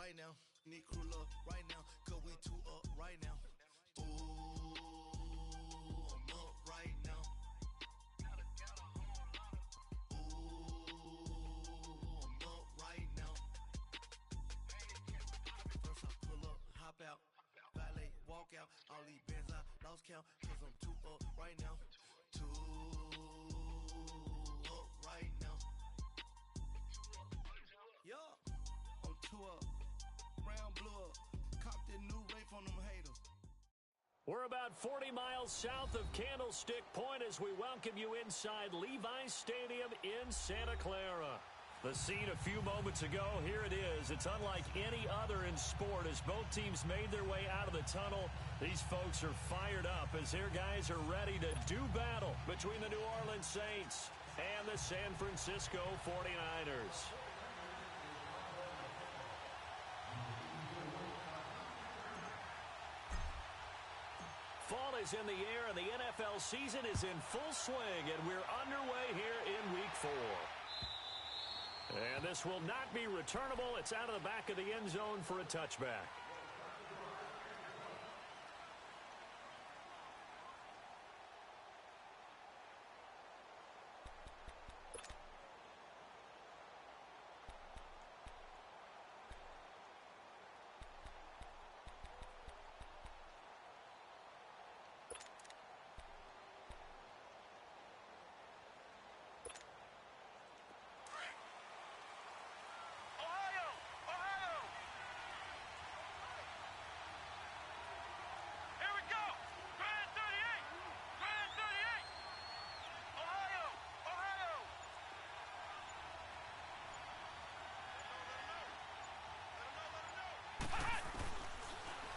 right now. Need crew love right now, cause we two up right now. Ooh, I'm up right now. Ooh, I'm up right now. First I pull up, hop out, valet, walk out. All these bands I lost count, cause I'm two up right now. Two up right now. Yeah, I'm two up, round blue up. Cop that new Ray from them haters. We're about 40 miles south of Candlestick Point as we welcome you inside Levi's Stadium in Santa Clara. The scene a few moments ago, here it is. It's unlike any other in sport as both teams made their way out of the tunnel. These folks are fired up as their guys are ready to do battle between the New Orleans Saints and the San Francisco 49ers. Fall is in the air, and the NFL season is in full swing, and we're underway here in Week 4. And this will not be returnable. It's out of the back of the end zone for a touchback.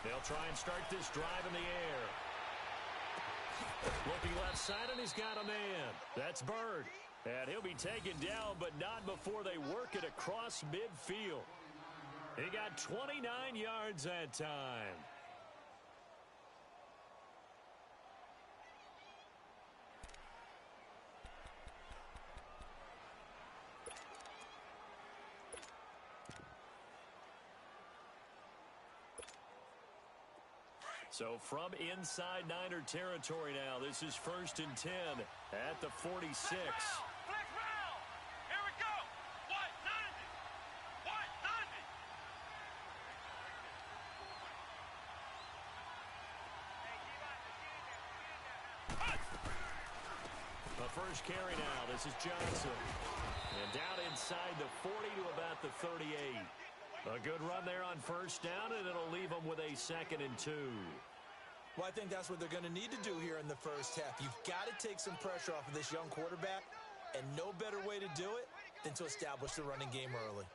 They'll try and start this drive in the air. Looking left side, and he's got a man. That's Bird. And he'll be taken down, but not before they work it across midfield. He got 29 yards that time. So from inside Niner territory now, this is 1st and 10 at the 46. Flex round! Here we go! What? Nothing! What? Nothing! The first carry now. This is Johnson. And down inside the 40 to about the 38. A good run there on first down, and it'll leave them with a 2nd and 2. Well, I think that's what they're going to need to do here in the first half. You've got to take some pressure off of this young quarterback, and no better way to do it than to establish the running game early.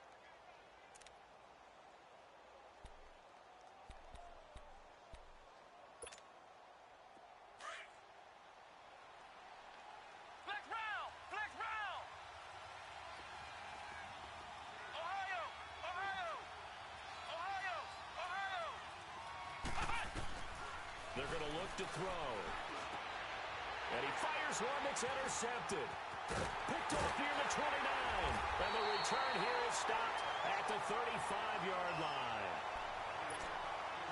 They're going to look to throw. And he fires one that's intercepted. Picked off near the 29. And the return here is stopped at the 35-yard line.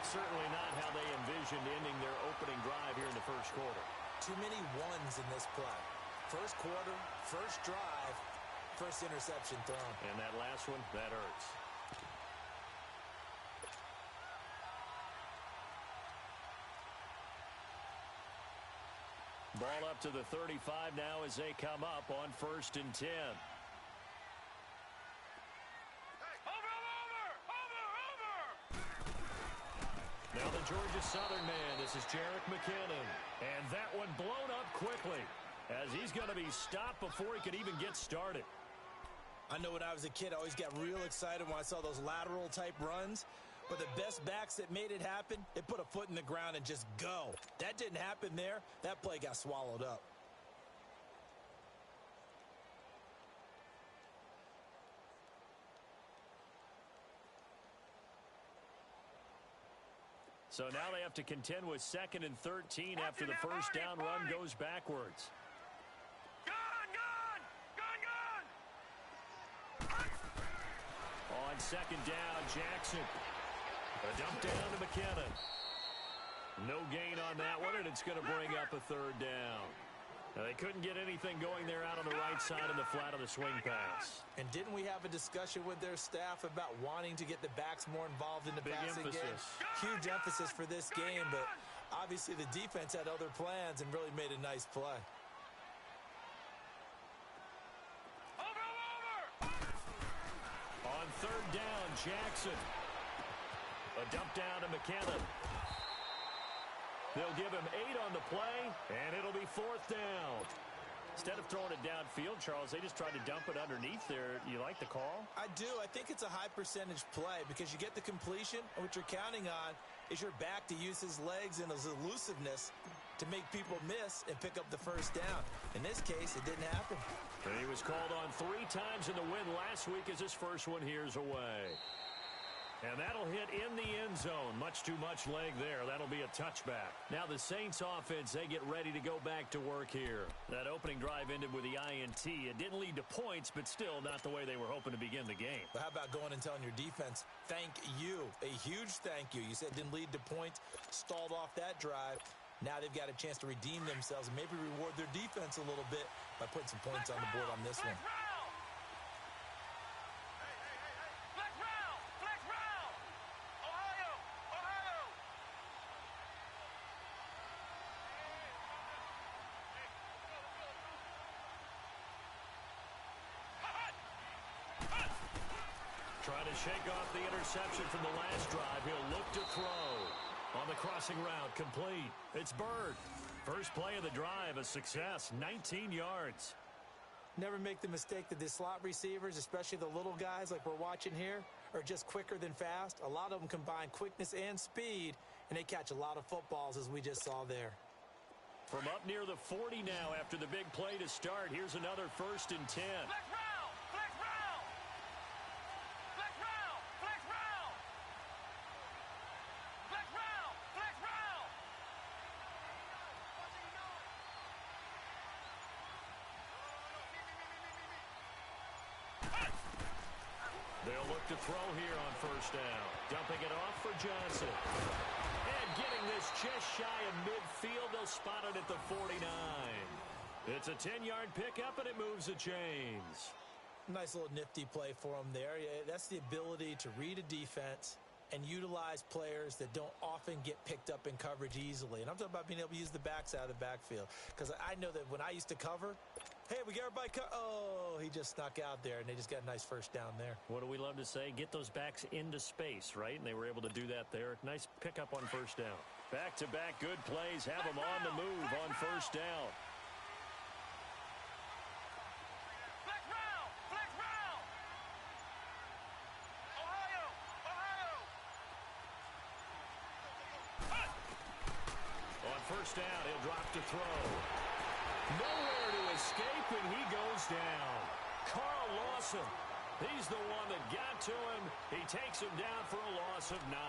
Certainly not how they envisioned ending their opening drive here in the first quarter. Too many ones in this play. First quarter, first drive, first interception thrown. And that last one, that hurts. Ball up to the 35 now as they come up on 1st and 10. Now the Georgia Southern man, this is Jerick McKinnon. And that one blown up quickly as he's going to be stopped before he could even get started. I know when I was a kid, I always got real excited when I saw those lateral-type runs. But the best backs that made it happen, they put a foot in the ground and just go. That didn't happen there. That play got swallowed up. So now they have to contend with 2nd and 13 after the first down run goes backwards. second down. Jackson. A dump down to McKinnon. No gain on that one, and it's going to bring up a third down. Now, they couldn't get anything going there out on the right side in the flat of the swing pass. And didn't we have a discussion with their staff about wanting to get the backs more involved in the passing game? Huge emphasis for this game, but obviously the defense had other plans and really made a nice play. On third down, Jackson. A dump down to McKinnon. They'll give him 8 on the play, and it'll be fourth down. Instead of throwing it downfield, Charles, they just tried to dump it underneath there. You like the call? I do. I think it's a high percentage play because you get the completion, and what you're counting on is your back to use his legs and his elusiveness to make people miss and pick up the first down. In this case, it didn't happen. And he was called on 3 times in the win last week as his first one here's away. And that'll hit in the end zone. Much too much leg there. That'll be a touchback. Now the Saints offense, they get ready to go back to work here. That opening drive ended with the INT. It didn't lead to points, but still not the way they were hoping to begin the game. But how about going and telling your defense, thank you, a huge thank you. You said it didn't lead to points, stalled off that drive. Now they've got a chance to redeem themselves and maybe reward their defense a little bit by putting some points on the board on this one. Trying to shake off the interception from the last drive. He'll look to throw. On the crossing route, complete. It's Bird. First play of the drive, a success, 19 yards. Never make the mistake that the slot receivers, especially the little guys like we're watching here, are just quicker than fast. A lot of them combine quickness and speed, and they catch a lot of footballs as we just saw there. From up near the 40 now after the big play to start, here's another 1st and 10. They'll look to throw here on first down. Dumping it off for Johnson. And getting this just shy of midfield. They'll spot it at the 49. It's a 10-yard pickup, and it moves the chains. Nice little nifty play for him there. Yeah, that's the ability to read a defense and utilize players that don't often get picked up in coverage easily. And I'm talking about being able to use the backs out of the backfield. Because I know that when I used to cover, hey, we got everybody oh, he just snuck out there, and they just got a nice first down there. What do we love to say? Get those backs into space, right? And they were able to do that there. Nice pickup on first down. Back-to-back good plays. Have them on the move on first down. First down, he'll drop to throw. Nowhere to escape, and he goes down. Carl Lawson, he's the one that got to him. He takes him down for a loss of 9.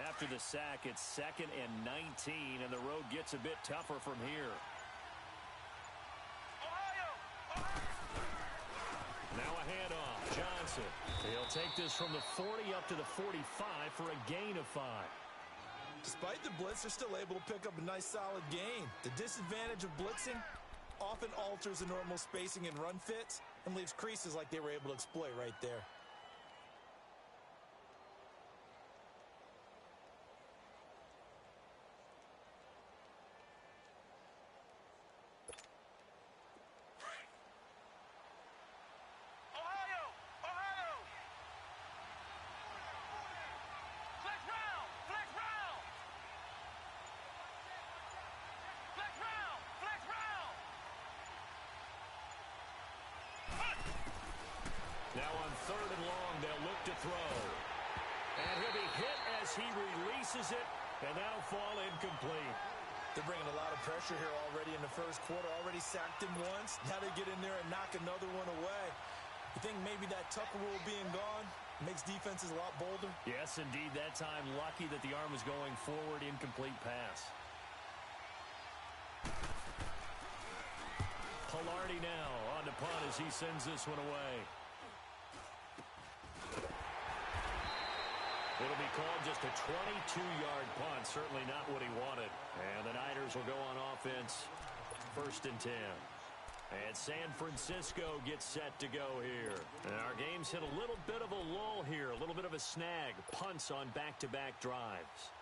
After the sack, it's 2nd and 19, and the road gets a bit tougher from here. Now a handoff. Johnson. He'll take this from the 40 up to the 45 for a gain of 5. Despite the blitz, they're still able to pick up a nice solid gain. The disadvantage of blitzing often alters the normal spacing and run fits and leaves creases like they were able to exploit right there. third and long. They'll look to throw. And he'll be hit as he releases it, and that'll fall incomplete. They're bringing a lot of pressure here already in the first quarter. Already sacked him once. Now they get in there and knock another one away. You think maybe that Tucker rule being gone makes defenses a lot bolder? Yes, indeed. That time, lucky that the arm was going forward. Incomplete pass. Pilardi now on the punt as he sends this one away. It'll be called just a 22-yard punt. Certainly not what he wanted. And the Niners will go on offense. 1st and 10. And San Francisco gets set to go here. And our game's hit a little bit of a lull here. A little bit of a snag. Punts on back-to-back drives.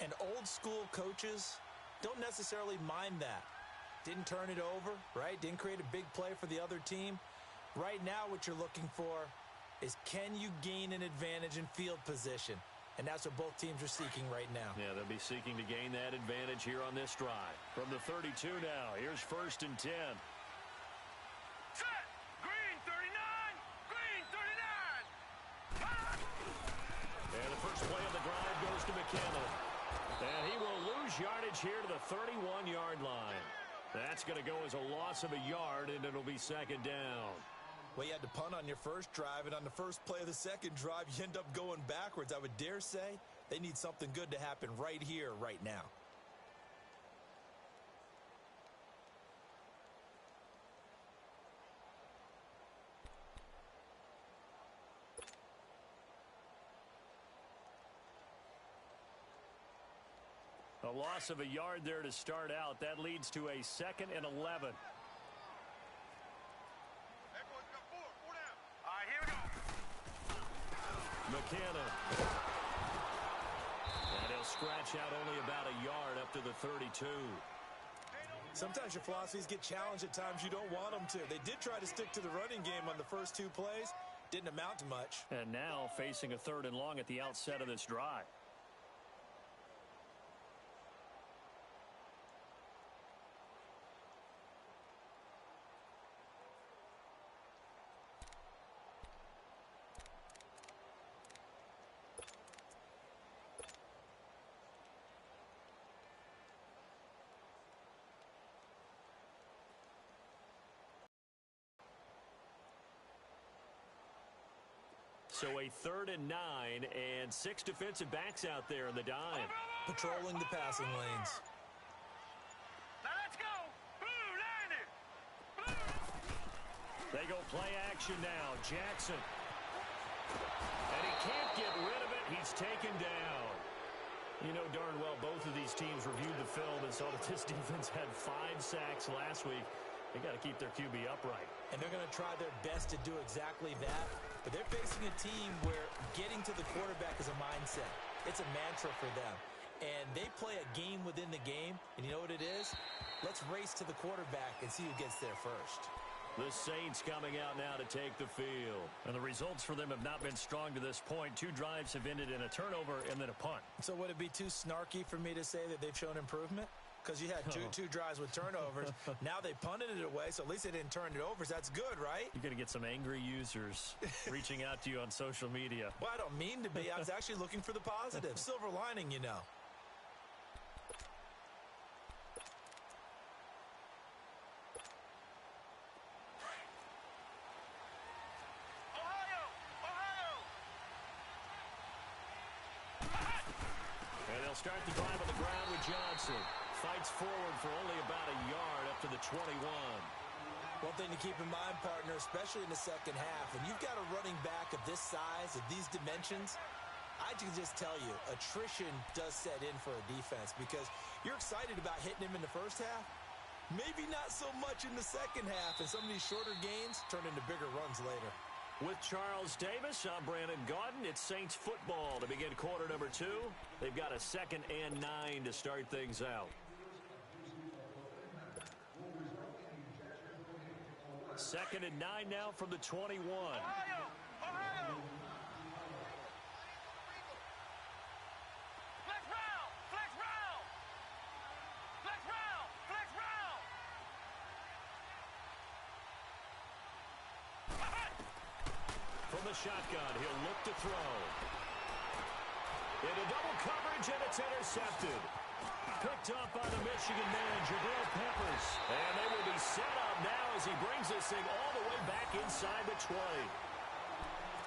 And old school coaches don't necessarily mind that. Didn't turn it over, right? Didn't create a big play for the other team. Right now what you're looking for is, can you gain an advantage in field position? And that's what both teams are seeking right now. Yeah, they'll be seeking to gain that advantage here on this drive. From the 32 now, here's 1st and 10. Set! Green 39! Green 39! Ah! And the first play of the drive goes to McKenna. And he will lose yardage here to the 31-yard line. That's going to go as a loss of a yard, and it'll be 2nd down. Well, you had to punt on your first drive, and on the first play of the second drive, you end up going backwards. I would dare say they need something good to happen right here, right now. A loss of a yard there to start out. That leads to a 2nd and 11. McKenna. And he'll scratch out only about a yard up to the 32. Sometimes your philosophies get challenged at times you don't want them to. They did try to stick to the running game on the first 2 plays. Didn't amount to much. And now facing a 3rd and long at the outset of this drive. So a 3rd and 9, and 6 defensive backs out there in the dime. Patrolling the passing lanes. Now let's go! Blue, landed! Blue! They go play action now. Jackson. And he can't get rid of it. He's taken down. You know darn well both of these teams reviewed the film and saw that this defense had 5 sacks last week. They got to keep their QB upright. And they're going to try their best to do exactly that. But they're facing a team where getting to the quarterback is a mindset. It's a mantra for them. And they play a game within the game. And you know what it is? Let's race to the quarterback and see who gets there first. The Saints coming out now to take the field. And the results for them have not been strong to this point. 2 drives have ended in a turnover and then a punt. So would it be too snarky for me to say that they've shown improvement? Because you had two drives with turnovers. Now they punted it away, so at least they didn't turn it over. So that's good, right? You're going to get some angry users reaching out to you on social media. Well, I don't mean to be. I was actually looking for the positive. Silver lining, you know. Ohio! Ohio! And they'll start the drive on the ground with Johnson. Fights forward for only about a yard up to the 21. One thing to keep in mind, partner, especially in the second half, when you've got a running back of this size, of these dimensions, I can just tell you, attrition does set in for a defense because you're excited about hitting him in the first half. Maybe not so much in the second half, and some of these shorter gains turn into bigger runs later. With Charles Davis, I'm Brandon Gaudin. It's Saints football to begin quarter number 2. They've got a 2nd and 9 to start things out. 2nd and 9 now from the 21. Ohio! Ohio! Flex round! Flex round! Flex round! Flex round! From the the shotgun. He'll look to throw. Into double coverage, and it's intercepted. Picked up by the Michigan man, Jabril Peppers. And they will be set up now as he brings this thing all the way back inside the 20.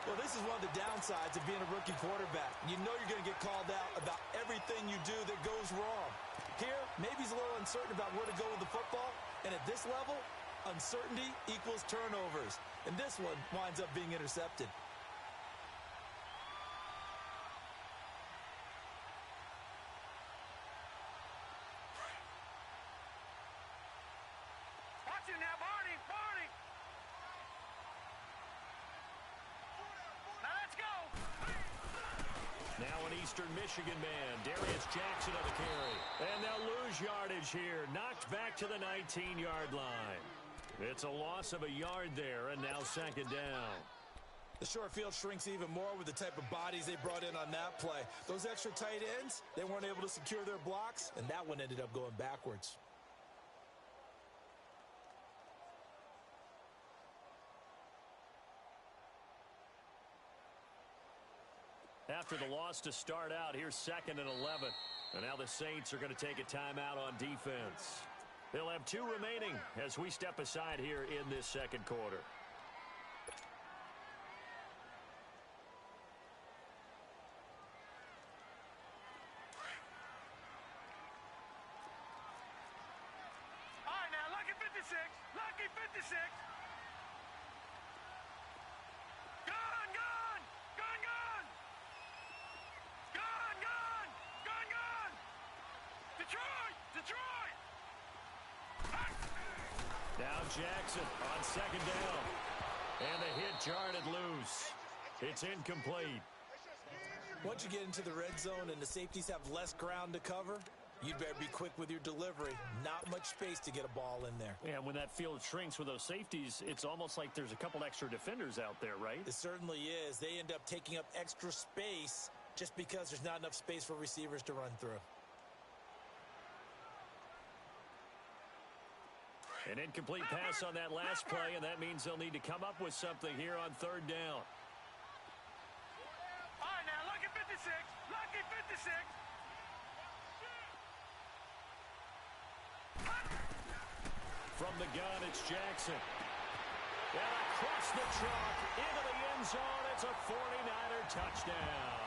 Well, this is one of the downsides of being a rookie quarterback. You know you're going to get called out about everything you do that goes wrong. Here, maybe he's a little uncertain about where to go with the football. And at this level, uncertainty equals turnovers. And this one winds up being intercepted. Watch it now, Barney. Now let's go. Now an Eastern Michigan man, Darius Jackson on the carry. And they'll lose yardage here, knocked back to the 19-yard line. It's a loss of a yard there, and now second down. The short field shrinks even more with the type of bodies they brought in on that play. Those extra tight ends, they weren't able to secure their blocks, and that one ended up going backwards. After the loss to start out, here's 2nd and 11. And now the Saints are going to take a timeout on defense. They'll have 2 remaining as we step aside here in this second quarter. All right, now, lucky 56. Lucky 56. Gone. Detroit. Now Jackson on second down. And the hit jarred loose. It's incomplete. Once you get into the red zone and the safeties have less ground to cover, you'd better be quick with your delivery. Not much space to get a ball in there. Yeah, when that field shrinks with those safeties, it's almost like there's a couple extra defenders out there, right? It certainly is. They end up taking up extra space just because there's not enough space for receivers to run through. An incomplete pass on that last play, and that means they'll need to come up with something here on third down. All right, now, lucky 56. Lucky 56. From the gun, it's Jackson. And across the chalk, into the end zone, it's a 49er touchdown.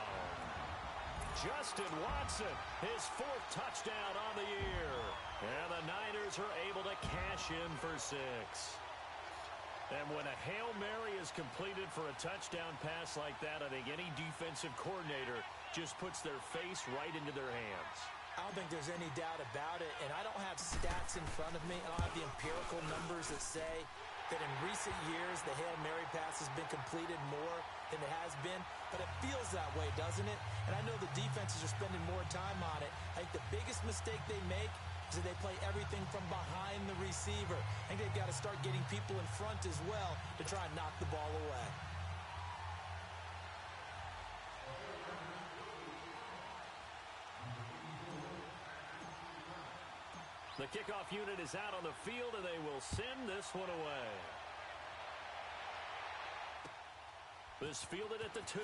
Justin Watson, his 4th touchdown on the year. And the Niners are able to cash in for 6. And when a Hail Mary is completed for a touchdown pass like that, I think any defensive coordinator just puts their face right into their hands. I don't think there's any doubt about it, and I don't have stats in front of me. I don't have the empirical numbers that say that in recent years the Hail Mary pass has been completed more than it has been, but it feels that way, doesn't it? And I know the defenses are spending more time on it. I think the biggest mistake they make is that they play everything from behind the receiver. I think they've got to start getting people in front as well to try and knock the ball away. The kickoff unit is out on the field, and they will send this one away. This fielded at the 2.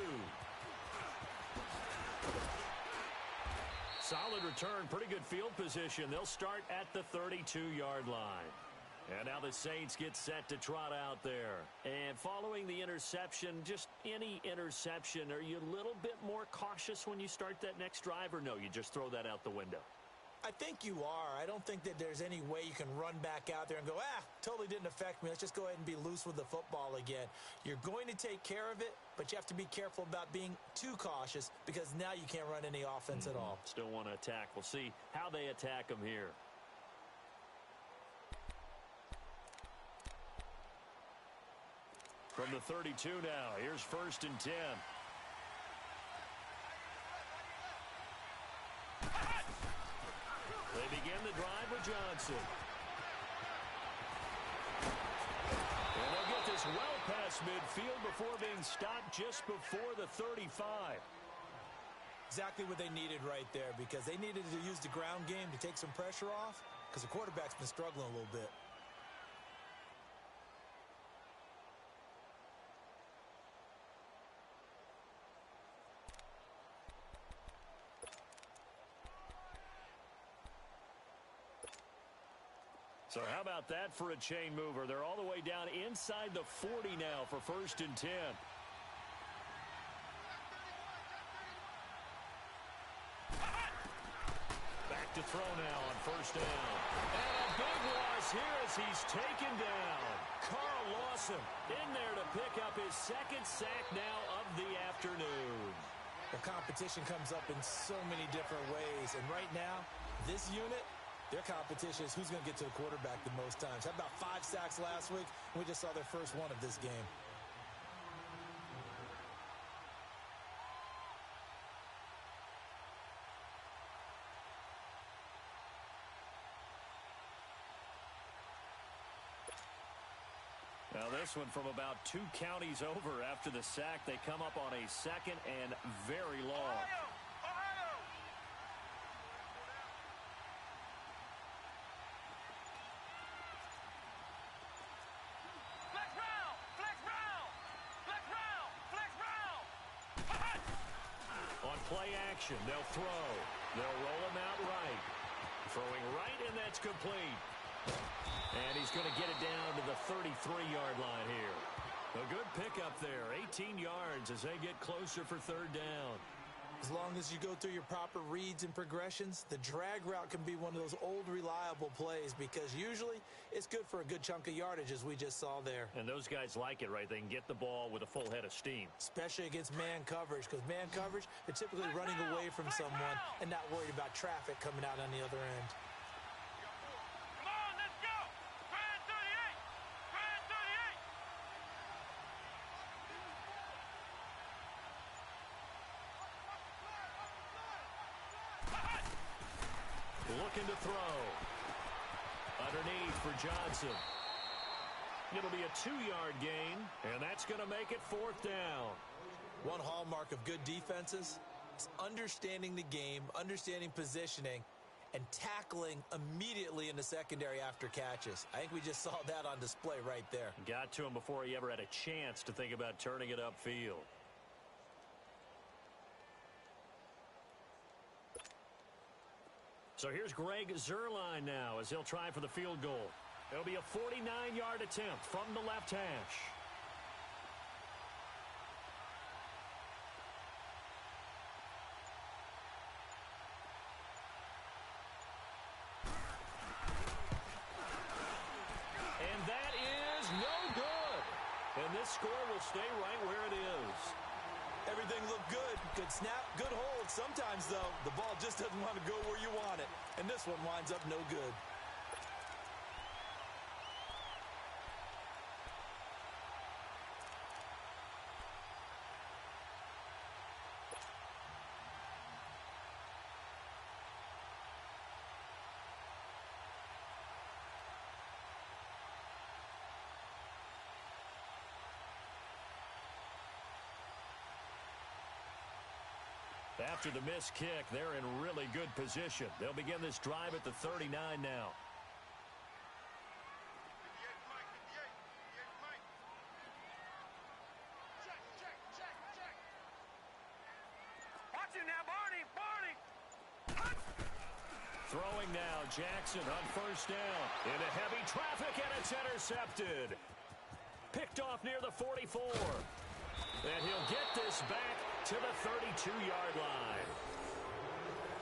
Solid return, pretty good field position. They'll start at the 32-yard line. And now the Saints get set to trot out there. And following the interception, just any interception, are you a little bit more cautious when you start that next drive, or no, you just throw that out the window? I think you are. I don't think that there's any way you can run back out there and go, totally didn't affect me. Let's just go ahead and be loose with the football again. You're going to take care of it, but you have to be careful about being too cautious because now you can't run any offense at all. Still want to attack. We'll see how they attack them here. From the 32 now, here's 1st and 10. They begin the drive with Johnson. And they'll get this well past midfield before being stopped just before the 35. Exactly what they needed right there because they needed to use the ground game to take some pressure off because the quarterback's been struggling a little bit. So how about that for a chain mover? They're all the way down inside the 40 now for 1st and 10. Back to throw now on 1st down. And a big loss here as he's taken down. Carl Lawson in there to pick up his 2nd sack now of the afternoon. The competition comes up in so many different ways. And right now, this unit, their competition is who's going to get to the quarterback the most times. Had about 5 sacks last week. We just saw their first one of this game. Now this one from about 2 counties over after the sack. They come up on a 2nd and very long. On play action, they'll throw. They'll roll him out right. Throwing right, and that's complete. And he's going to get it down to the 33-yard line here. A good pickup there, 18 yards as they get closer for 3rd down. As long as you go through your proper reads and progressions, the drag route can be one of those old reliable plays because usually it's good for a good chunk of yardage as we just saw there. And those guys like it, right? They can get the ball with a full head of steam. Especially against man coverage because man coverage, they're typically running away from someone and not worried about traffic coming out on the other end. Looking to throw. Underneath for Johnson. It'll be a 2-yard gain, and that's going to make it 4th down. One hallmark of good defenses is understanding the game, understanding positioning, and tackling immediately in the secondary after catches. I think we just saw that on display right there. Got to him before he ever had a chance to think about turning it upfield. So here's Greg Zuerlein now as he'll try for the field goal. It'll be a 49-yard attempt from the left hash. And that is no good. And this score will stay right where it is. Everything looked good. Good snap, good hold. Sometimes, though, the ball just doesn't want to go where you want it. And this one winds up no good. After the missed kick, they're in really good position. They'll begin this drive at the 39 now. Watch him now, Barney! Throwing now, Jackson on 1st down. Into heavy traffic, and it's intercepted. Picked off near the 44. And he'll get this back to the 32-yard line.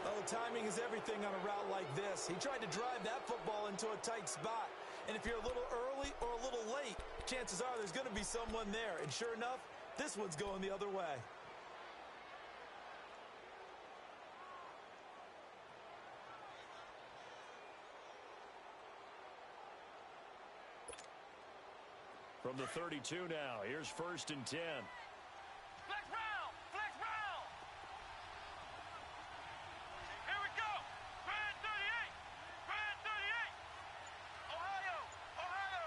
Oh, timing is everything on a route like this. He tried to drive that football into a tight spot. And if you're a little early or a little late, chances are there's going to be someone there. And sure enough, this one's going the other way. From the 32 now, here's 1st and 10. Flex round! Flex round! Here we go! Grand 38! Grand 38! Ohio! Ohio!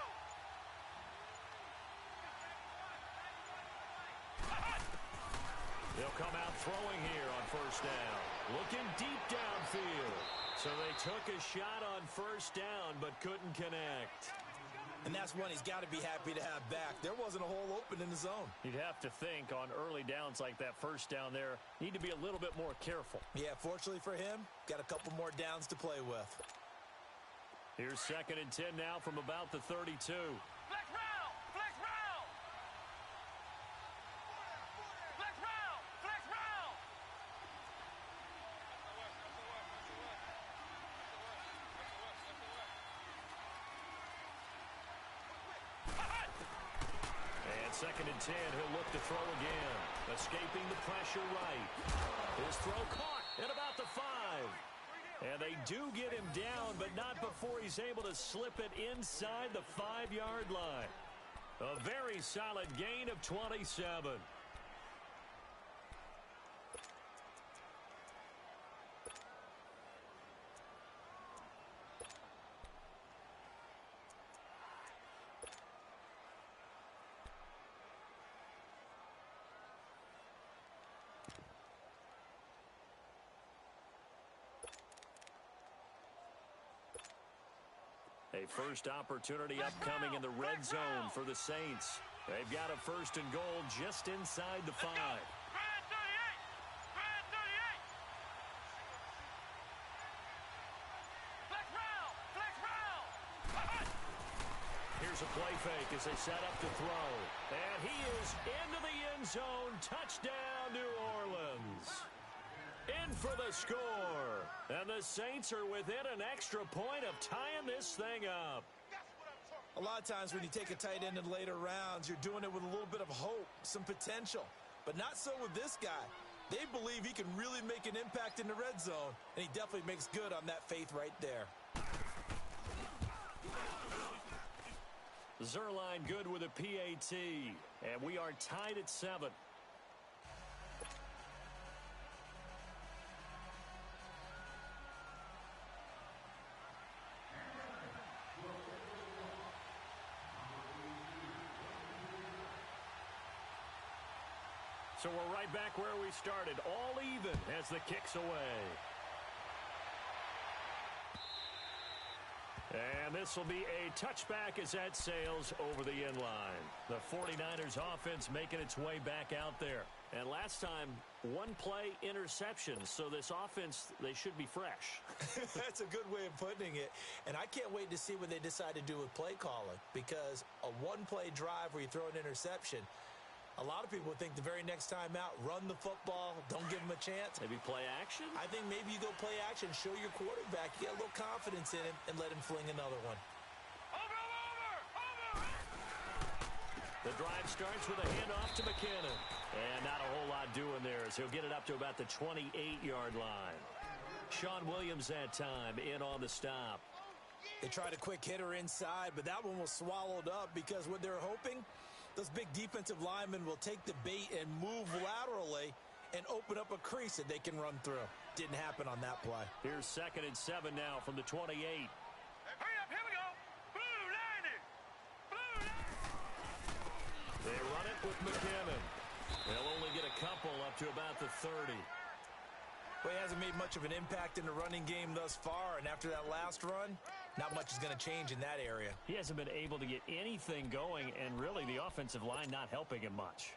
They'll come out throwing here on 1st down. Looking deep downfield. So they took a shot on 1st down, but couldn't connect. And that's one he's got to be happy to have back. There wasn't a hole open in the zone. You'd have to think on early downs like that 1st down there, need to be a little bit more careful. Yeah, fortunately for him, got a couple more downs to play with. Here's 2nd and 10 now from about the 32. Flex route! Flex route! Flex route! Flex route! And 2nd and 10, he'll look to throw again. Escaping the pressure right. His throw caught at about the 5. And they do get him down, but not before he's able to slip it inside the 5-yard line. A very solid gain of 27. A first opportunity upcoming in the red zone for the Saints. They've got a 1st and goal just inside the 5. Grand 38! Grand 38! Flex route! Flex route! Here's a play fake as they set up to throw. And he is into the end zone. Touchdown, New Orleans. In for the score. And the Saints are within an extra point of tying this thing up. A lot of times when you take a tight end in later rounds, you're doing it with a little bit of hope, some potential. But not so with this guy. They believe he can really make an impact in the red zone, and he definitely makes good on that faith right there. Zerline good with a PAT. And we are tied at 7. So we're right back where we started, all even as the kick's away. And this will be a touchback as that sails over the end line. The 49ers offense making its way back out there. And last time, 1-play interception. So this offense, they should be fresh. That's a good way of putting it. And I can't wait to see what they decide to do with play calling. Because a 1-play drive where you throw an interception, a lot of people think the very next time out, run the football, don't give them a chance. Maybe play action? I think maybe you go play action, show your quarterback, you get a little confidence in him, and let him fling another one. Over! The drive starts with a handoff to McKinnon. And not a whole lot doing there as he'll get it up to about the 28-yard line. Sean Williams that time in on the stop. They tried a quick hitter inside, but that one was swallowed up because what they're hoping, those big defensive linemen will take the bait and move laterally and open up a crease that they can run through. Didn't happen on that play. Here's 2nd and 7 now from the 28. Hurry up, here we go! Blue Niners! Blue Niners! They run it with McKinnon. They'll only get a couple up to about the 30. Well, he hasn't made much of an impact in the running game thus far, and after that last run, not much is going to change in that area. He hasn't been able to get anything going, and really the offensive line not helping him much.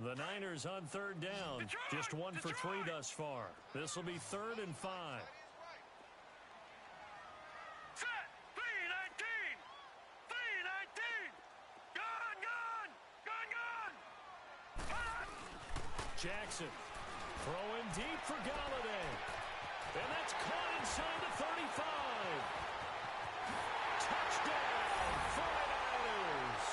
The Niners on 3rd down. Just 1 for 3 thus far. This will be 3rd and 5. Set! 319! 319! Gone! Gone! Gone! Gone! Jackson throwing deep for Galladay. And that's caught inside the 35. Touchdown, 49ers.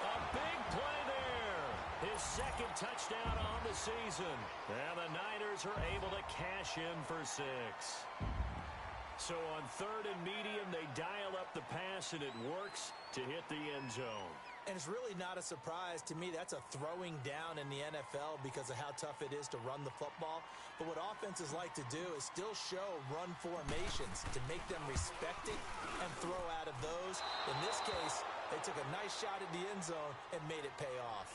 A big play there. His 2nd touchdown on the season. And the Niners are able to cash in for 6. So on 3rd and medium, they dial up the pass, and it works to hit the end zone. And it's really not a surprise to me. That's a throwing down in the NFL because of how tough it is to run the football. But what offenses like to do is still show run formations to make them respect it and throw out of those. In this case, they took a nice shot at the end zone and made it pay off.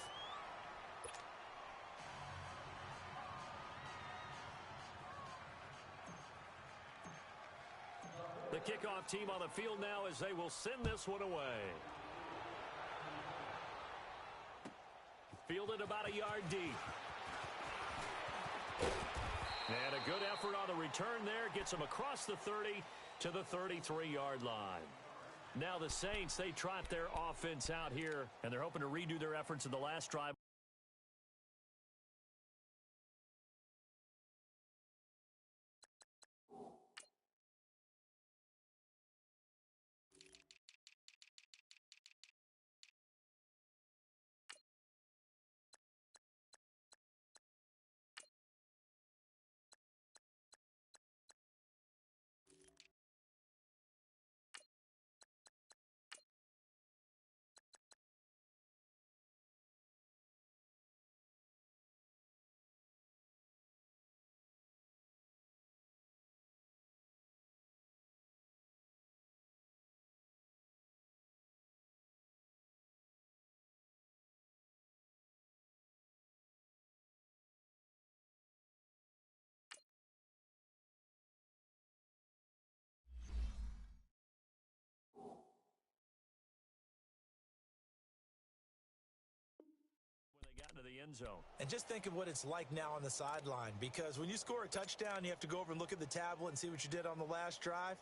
The kickoff team on the field now as they will send this one away. fielded about a yard deep. And a good effort on the return there. Gets him across the 30 to the 33-yard line. Now the Saints, they trot their offense out here, and they're hoping to redo their efforts in the last drive. Into the end zone. And just think of what it's like now on the sideline, because when you score a touchdown, you have to go over and look at the tablet and see what you did on the last drive.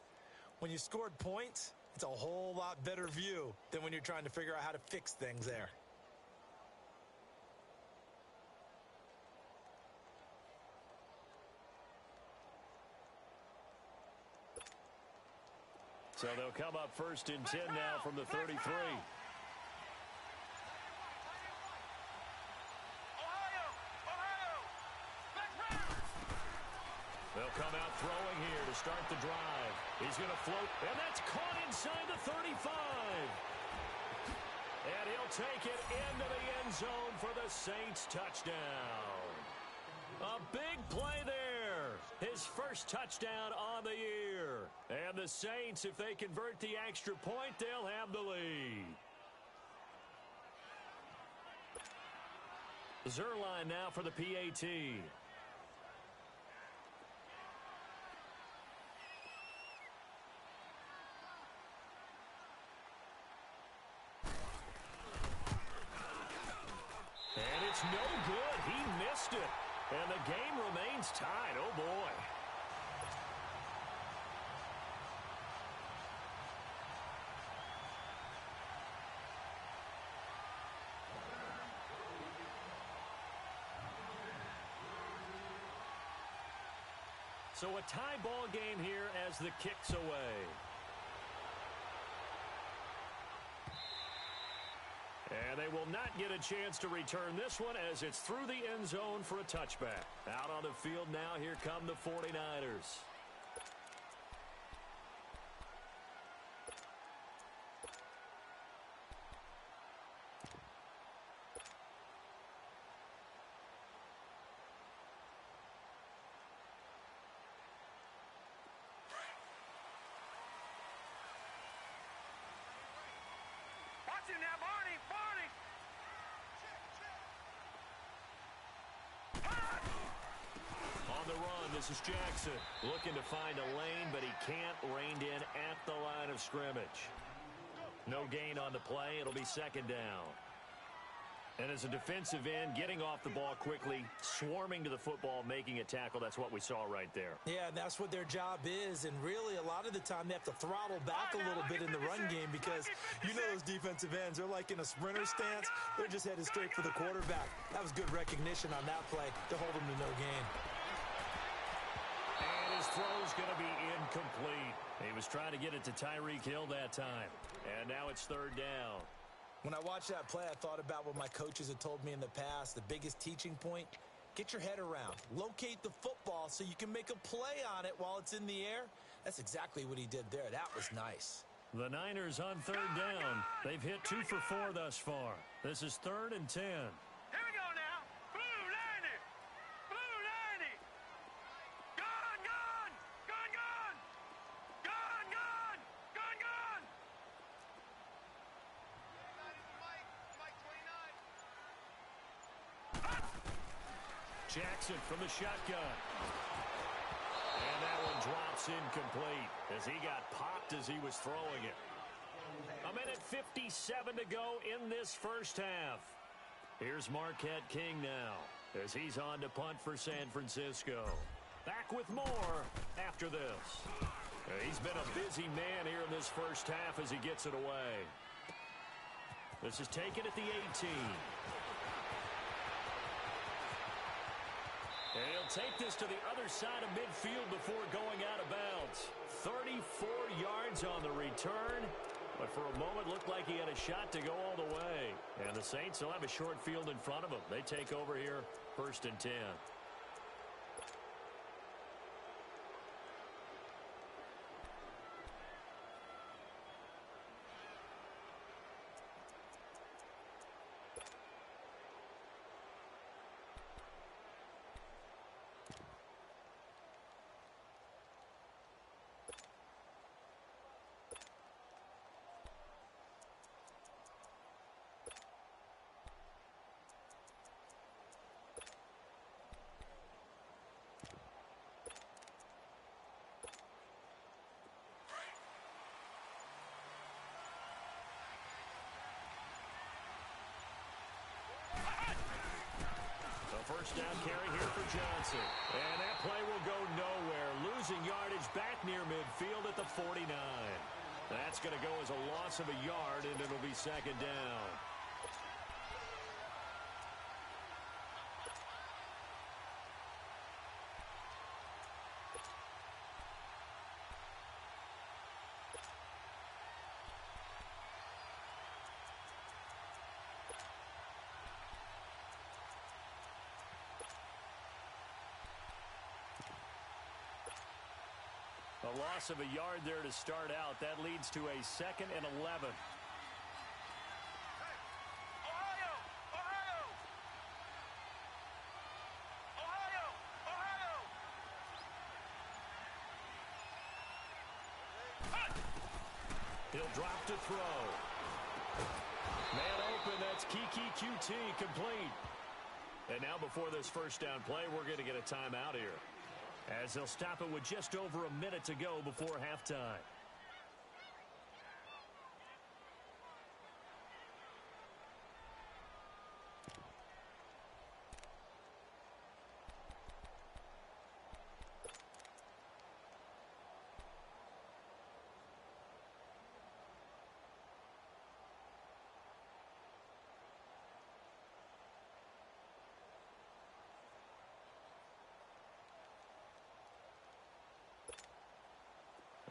When you scored points, it's a whole lot better view than when you're trying to figure out how to fix things there. So they'll come up 1st and 10 now from the 33. They'll come out throwing here to start the drive. He's going to float, and that's caught inside the 35. And he'll take it into the end zone for the Saints touchdown. A big play there. His first touchdown on the year. And the Saints, if they convert the extra point, they'll have the lead. Zerline now for the PAT. And it's no good. He missed it. And the game remains tied. Oh, boy. So a tie ball game here as the kick's away. And they will not get a chance to return this one as it's through the end zone for a touchback. Out on the field now, here come the 49ers. Watch him now, Barney! Barney! On the run, this is Jackson. Looking to find a lane, but he can't. Reined in at the line of scrimmage. No gain on the play. It'll be 2nd down. And as a defensive end, getting off the ball quickly, swarming to the football, making a tackle, that's what we saw right there. Yeah, and that's what their job is. And really, a lot of the time, they have to throttle back a little bit in the run game because you know those defensive ends, they're like in a sprinter stance. They're just headed straight for the quarterback. That was good recognition on that play to hold them to no gain. And his throw's going to be incomplete. He was trying to get it to Tyreek Hill that time. And now it's 3rd down. When I watched that play, I thought about what my coaches had told me in the past. The biggest teaching point, get your head around. Locate the football so you can make a play on it while it's in the air. That's exactly what he did there. That was nice. The Niners on 3rd down. They've hit 2 for 4 thus far. This is 3rd and 10. Here we go now. Blue 90. Blue 90. Gone, gone. Gone, gone. Gone, gone. Gone, gone. Jackson from the shotgun. And that one drops incomplete as he got popped as he was throwing it. 1:57 to go in this first half. Here's Marquette King now as he's on to punt for San Francisco. Back with more after this. He's been a busy man here in this first half as he gets it away. This is taken at the 18. And he'll take this to the other side of midfield before going out of bounds. 34 yards on the return. But for a moment, looked like he had a shot to go all the way. And the Saints will have a short field in front of them. They take over here, 1st and 10. First down carry here for Johnson. And that play will go nowhere. Losing yardage back near midfield at the 49. That's going to go as a loss of a yard, and it'll be 2nd down. A loss of a yard there to start out. That leads to a 2nd and 11. Ohio! Ohio! Ohio! Ohio! He'll drop to throw. Man open, that's Kiki QT complete. And now before this first down play, we're going to get a timeout here, as they'll stop it with just over a minute to go before halftime.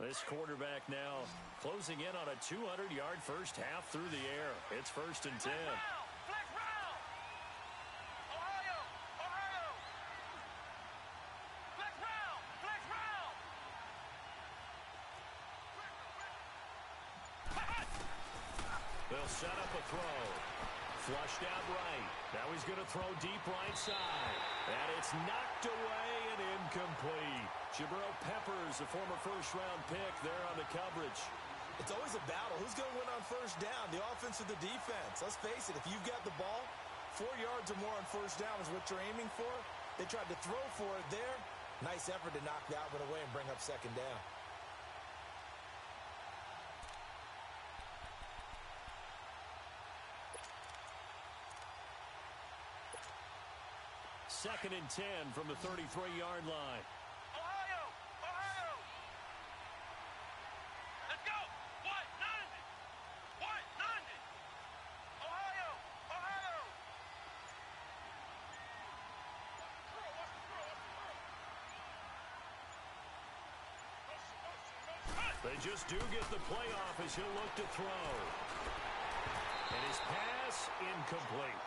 This quarterback now closing in on a 200-yard first half through the air. It's 1st and 10. Flex round! Ohio! Ohio! Flex round! Flex round! They'll set up a throw. Flushed out right. Now he's going to throw deep right side. And it's knocked away and incomplete. Jabril Peppers, a former first-round pick, there on the coverage. It's always a battle. Who's going to win on first down, the offense or the defense? Let's face it, if you've got the ball, 4 yards or more on first down is what you're aiming for. They tried to throw for it there. Nice effort to knock that one away and bring up 2nd down. Second and 10 from the 33-yard line. Ohio! Ohio! Let's go! What? 90! What? 90! Ohio! Ohio! They just do get the playoff as he'll look to throw. And his pass incomplete.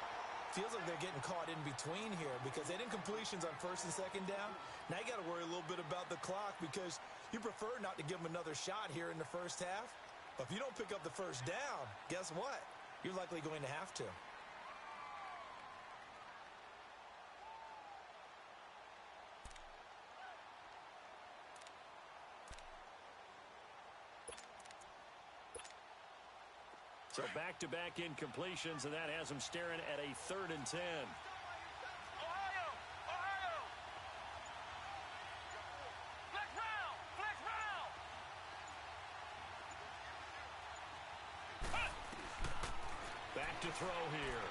Feels like they're getting caught in between here because they didn't completions on 1st and 2nd down. Now you got to worry a little bit about the clock because you prefer not to give them another shot here in the first half. But if you don't pick up the first down, guess what? You're likely going to have to. So back-to-back incompletions, and that has them staring at a 3rd and 10. Ohio! Ohio! Flex round! Flex round! Back to throw here.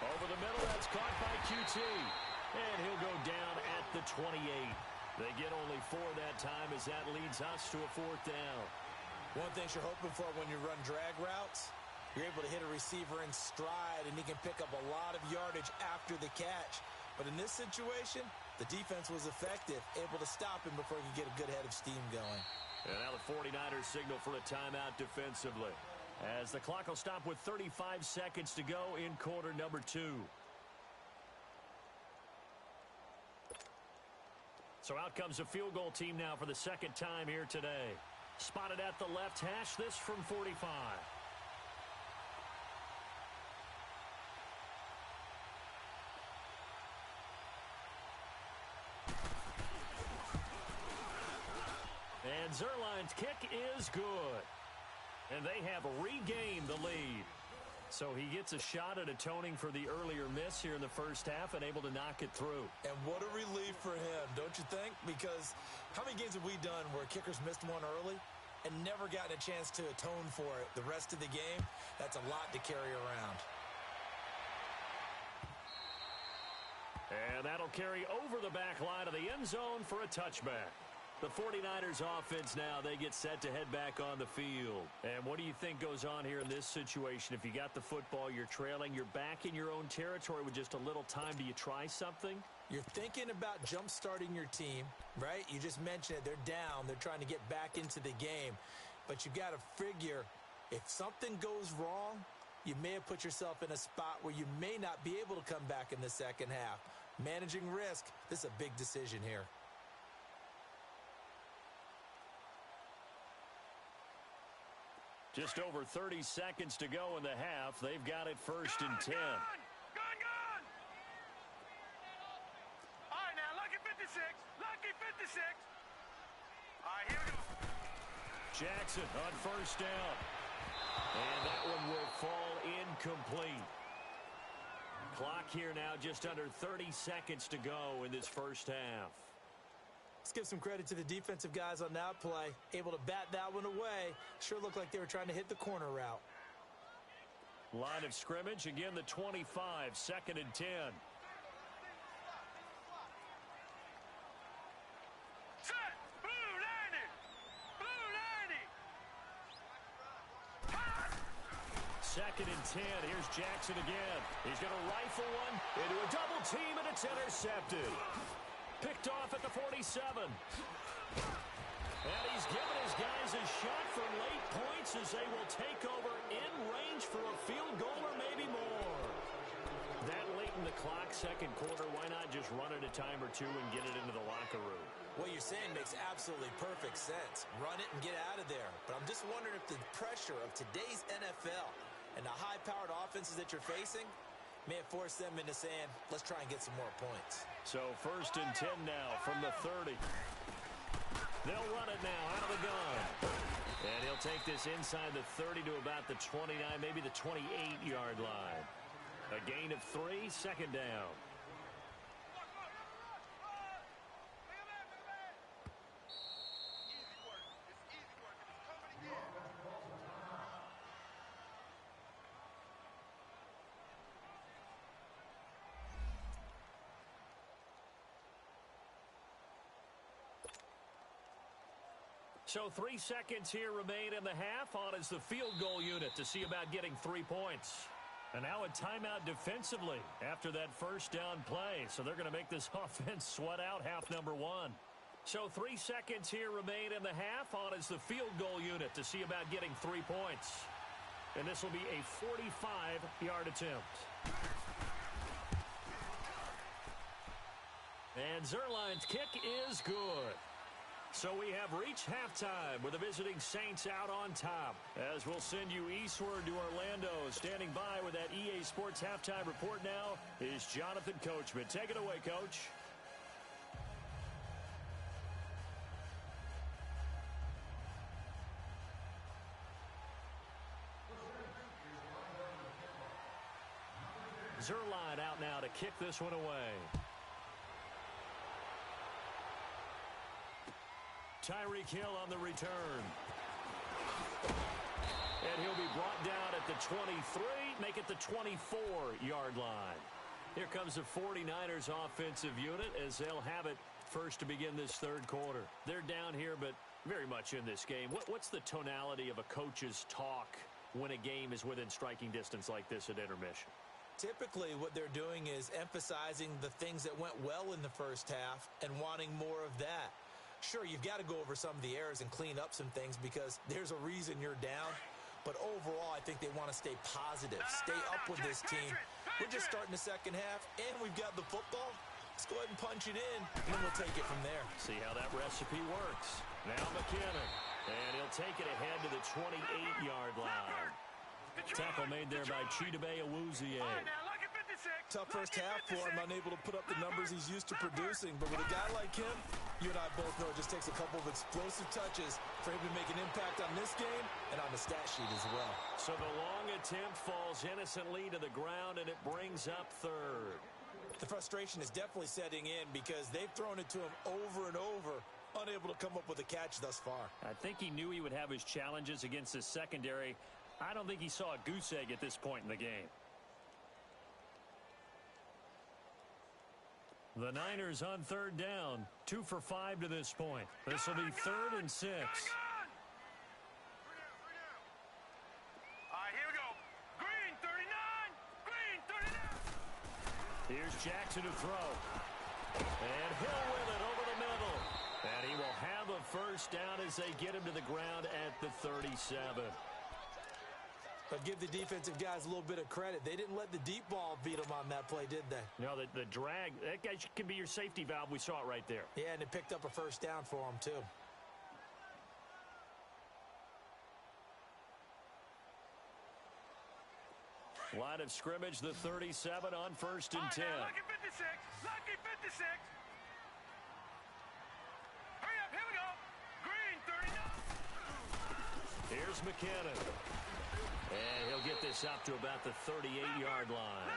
Over the middle, that's caught by QT. And he'll go down at the 28. They get only 4 that time as that leads us to a 4th down. One thing you're hoping for when you run drag routes, you're able to hit a receiver in stride, and he can pick up a lot of yardage after the catch. But in this situation, the defense was effective, able to stop him before he could get a good head of steam going. And now the 49ers signal for a timeout defensively, as the clock will stop with 35 seconds to go in quarter number 2. So out comes a field goal team now for the second time here today. Spotted at the left hash, this from 45. And Zerline's kick is good. And they have regained the lead. So he gets a shot at atoning for the earlier miss here in the first half and able to knock it through. And what a relief for him, don't you think? Because how many games have we done where kickers missed one early and never gotten a chance to atone for it the rest of the game? That's a lot to carry around. And that'll carry over the back line of the end zone for a touchback. The 49ers offense now, they get set to head back on the field. And what do you think goes on here in this situation? If you got the football, you're trailing, you're back in your own territory with just a little time. Do you try something? You're thinking about jump-starting your team, right? You just mentioned it. They're down. They're trying to get back into the game. But you got to figure if something goes wrong, you may have put yourself in a spot where you may not be able to come back in the second half. Managing risk, this is a big decision here. Just over 30 seconds to go in the half. They've got it first and 10. Gone! All right, now, lucky 56. Lucky 56. All right, here we go. Jackson on first down. And that one will fall incomplete. Clock here now just under 30 seconds to go in this first half. Let's give some credit to the defensive guys on that play. Able to bat that one away. Sure looked like they were trying to hit the corner route. Line of scrimmage, again the 25, second and 10. Set! Blue landing! Blue landing! Second and 10. Here's Jackson again. He's going to rifle one into a double team, and it's intercepted. Picked off at the 47. And he's given his guys a shot for late points as they will take over in range for a field goal or maybe more. That late in the clock, second quarter, why not just run it a time or two and get it into the locker room? What you're saying makes absolutely perfect sense. Run it and get out of there. But I'm just wondering if the pressure of today's NFL and the high-powered offenses that you're facing may have forced them into saying, let's try and get some more points. So first and 10 now from the 30. They'll run it now out of the gun. And he'll take this inside the 30 to about the 29, maybe the 28-yard line. A gain of 3, second down. So 3 seconds here remain in the half. On is the field goal unit to see about getting 3 points. And now a timeout defensively after that first down play. So they're going to make this offense sweat out half number 1. So 3 seconds here remain in the half. On is the field goal unit to see about getting 3 points. And this will be a 45-yard attempt. And Zerline's kick is good. So we have reached halftime with the visiting Saints out on top. As we'll send you eastward to Orlando. Standing by with that EA Sports halftime report now is Jonathan Coachman. Take it away, Coach. Zerline out now to kick this one away. Tyreek Hill on the return. And he'll be brought down at the 23, make it the 24-yard line. Here comes the 49ers offensive unit as they'll have it first to begin this third quarter. They're down here, but very much in this game. What's the tonality of a coach's talk when a game is within striking distance like this at intermission? Typically, what they're doing is emphasizing the things that went well in the first half and wanting more of that. Sure, you've got to go over some of the errors and clean up some things because there's a reason you're down. But overall, I think they want to stay positive, stay up with this team. We're just starting the second half, and we've got the football. Let's go ahead and punch it in, and then we'll take it from there. See how that recipe works. Now McKinnon, and he'll take it ahead to the 28-yard line. Tackle made there by Chidobe Awuzie. Tough first half for him, unable to put up the numbers he's used to producing. But with a guy like him, you and I both know it just takes a couple of explosive touches for him to make an impact on this game and on the stat sheet as well. So the long attempt falls innocently to the ground, and it brings up third. The frustration is definitely setting in because they've thrown it to him over and over, unable to come up with a catch thus far. I think he knew he would have his challenges against his secondary. I don't think he saw a goose egg at this point in the game. The Niners on third down, 2 for 5 to this point. This will be 3rd and 6. All right, here we go. Green 39. Green 39. Here's Jackson to throw. And Hill with it over the middle. And he will have a first down as they get him to the ground at the 37. But give the defensive guys a little bit of credit. They didn't let the deep ball beat them on that play, did they? No, the drag, that guy can be your safety valve. We saw it right there. Yeah, and it picked up a first down for them, too. Line of scrimmage, the 37 on 1st and 10. Lucky 56. Lucky 56. Hurry up, here we go. Green 39. Here's McKinnon. And he'll get this up to about the 38-yard line.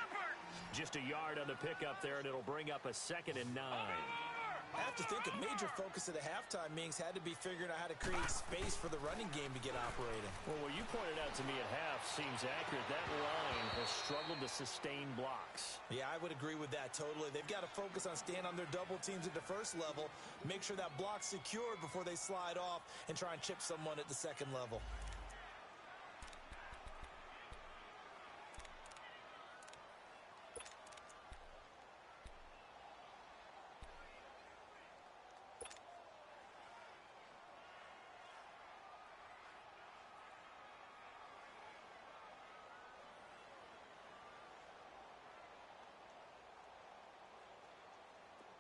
Just a yard on the pickup there, and it'll bring up a 2nd and 9. I have to think a major focus of the halftime meetings had to be figuring out how to create space for the running game to get operating. Well, what you pointed out to me at half seems accurate. That line has struggled to sustain blocks. Yeah, I would agree with that totally. They've got to focus on staying on their double teams at the first level, make sure that block's secured before they slide off and try and chip someone at the second level.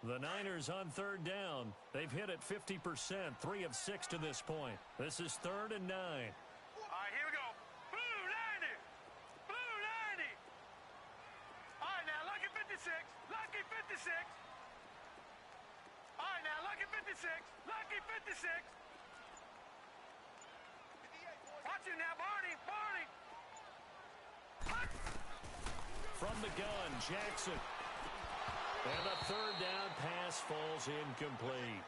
The Niners on third down. They've hit it 50%, 3 of 6 to this point. This is 3rd and 9. All right, here we go. Blue 90. Blue 90. All right, now, lucky 56. Lucky 56. All right, now, lucky 56. Lucky 56. Watch it now, Barney. Barney. From the gun, Jackson. And the 3rd down pass falls incomplete.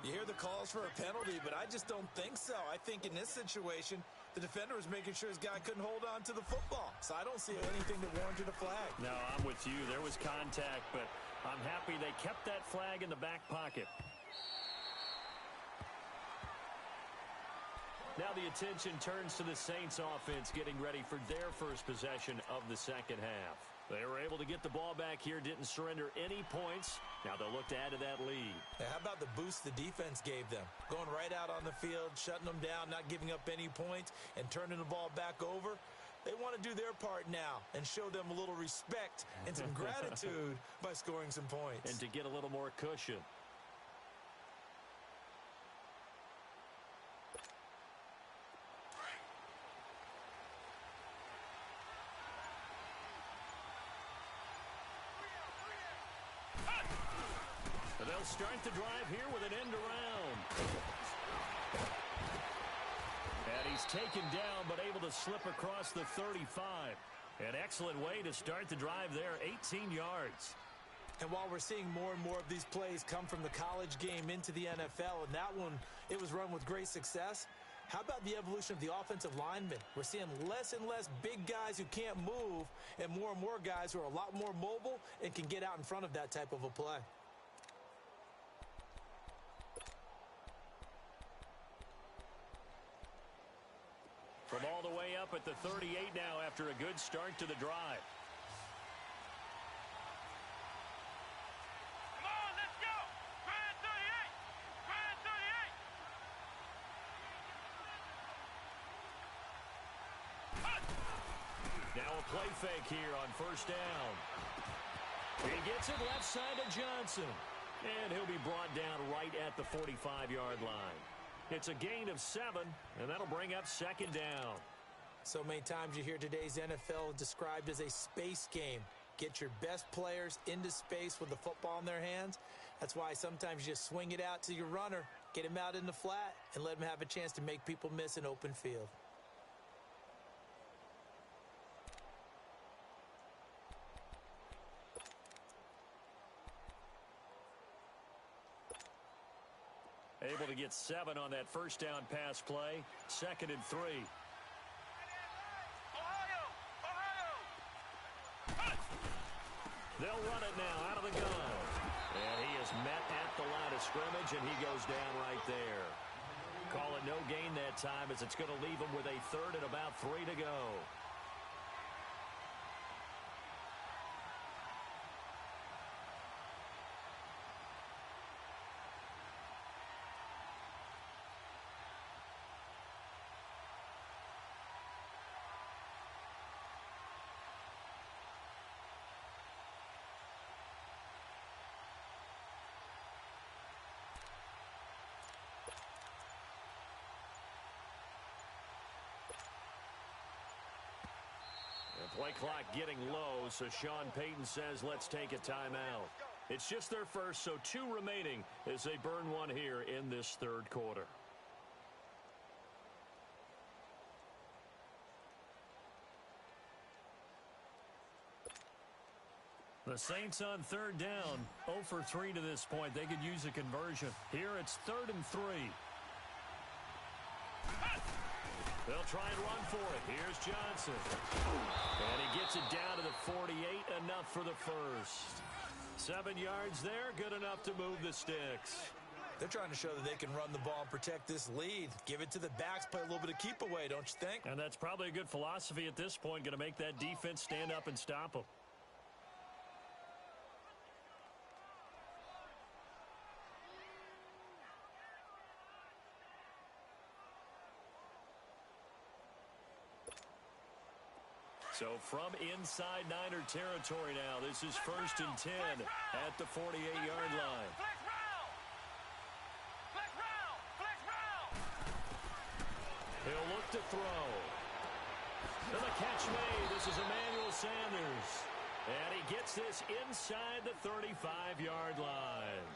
You hear the calls for a penalty, but I just don't think so. I think in this situation, the defender was making sure his guy couldn't hold on to the football. So I don't see anything that warranted a flag. No, I'm with you. There was contact, but I'm happy they kept that flag in the back pocket. Now the attention turns to the Saints offense getting ready for their first possession of the second half. They were able to get the ball back here, didn't surrender any points. Now they'll look to add to that lead. Now, how about the boost the defense gave them? Going right out on the field, shutting them down, not giving up any points, and turning the ball back over. They want to do their part now and show them a little respect and some gratitude by scoring some points. And to get a little more cushion. They'll start the drive here with an end around. And he's taken down, but able to slip across the 35. An excellent way to start the drive there, 18 yards. And while we're seeing more and more of these plays come from the college game into the NFL, and that one, it was run with great success, How about the evolution of the offensive linemen? We're seeing less and less big guys who can't move and more guys who are a lot more mobile and can get out in front of that type of a play. From all the way up at the 38 now after a good start to the drive. Come on, let's go! Grand 38! Grand 38! Now a play fake here on first down. He gets it left side to Johnson. And he'll be brought down right at the 45-yard line. It's a gain of 7, and that'll bring up second down. So many times you hear today's NFL described as a space game. Get your best players into space with the football in their hands. That's why sometimes you just swing it out to your runner, get him out in the flat, and let him have a chance to make people miss an open field. Able to get 7 on that first down pass play. 2nd and 3. Ohio! They'll run it now out of the gun. And he is met at the line of scrimmage, and he goes down right there. Call it no gain that time as it's going to leave him with a 3rd and about 3 to go. Play clock getting low, so Sean Payton says let's take a timeout. It's just their first, so 2 remaining as they burn one here in this 3rd quarter. The Saints on 3rd down, 0 for 3 to this point. They could use a conversion. Here it's 3rd and 3. They'll try and run for it. Here's Johnson. And he gets it down to the 48, enough for the first. 7 yards there, good enough to move the sticks. They're trying to show that they can run the ball and protect this lead. Give it to the backs, play a little bit of keep away, don't you think? And that's probably a good philosophy at this point, going to make that defense stand up and stop them. So from inside Niner territory now, this is 1st and 10 at the 48-yard line. Flex round! Flex round! Flex round! He'll look to throw. And the catch made. This is Emmanuel Sanders. And he gets this inside the 35-yard line.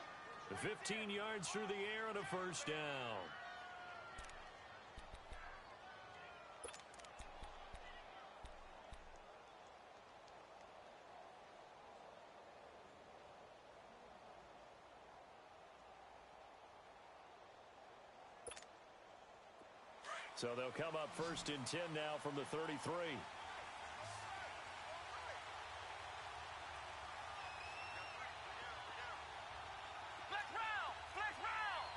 15 yards through the air and a first down. So they'll come up 1st and 10 now from the 33. Flex round! Flex round!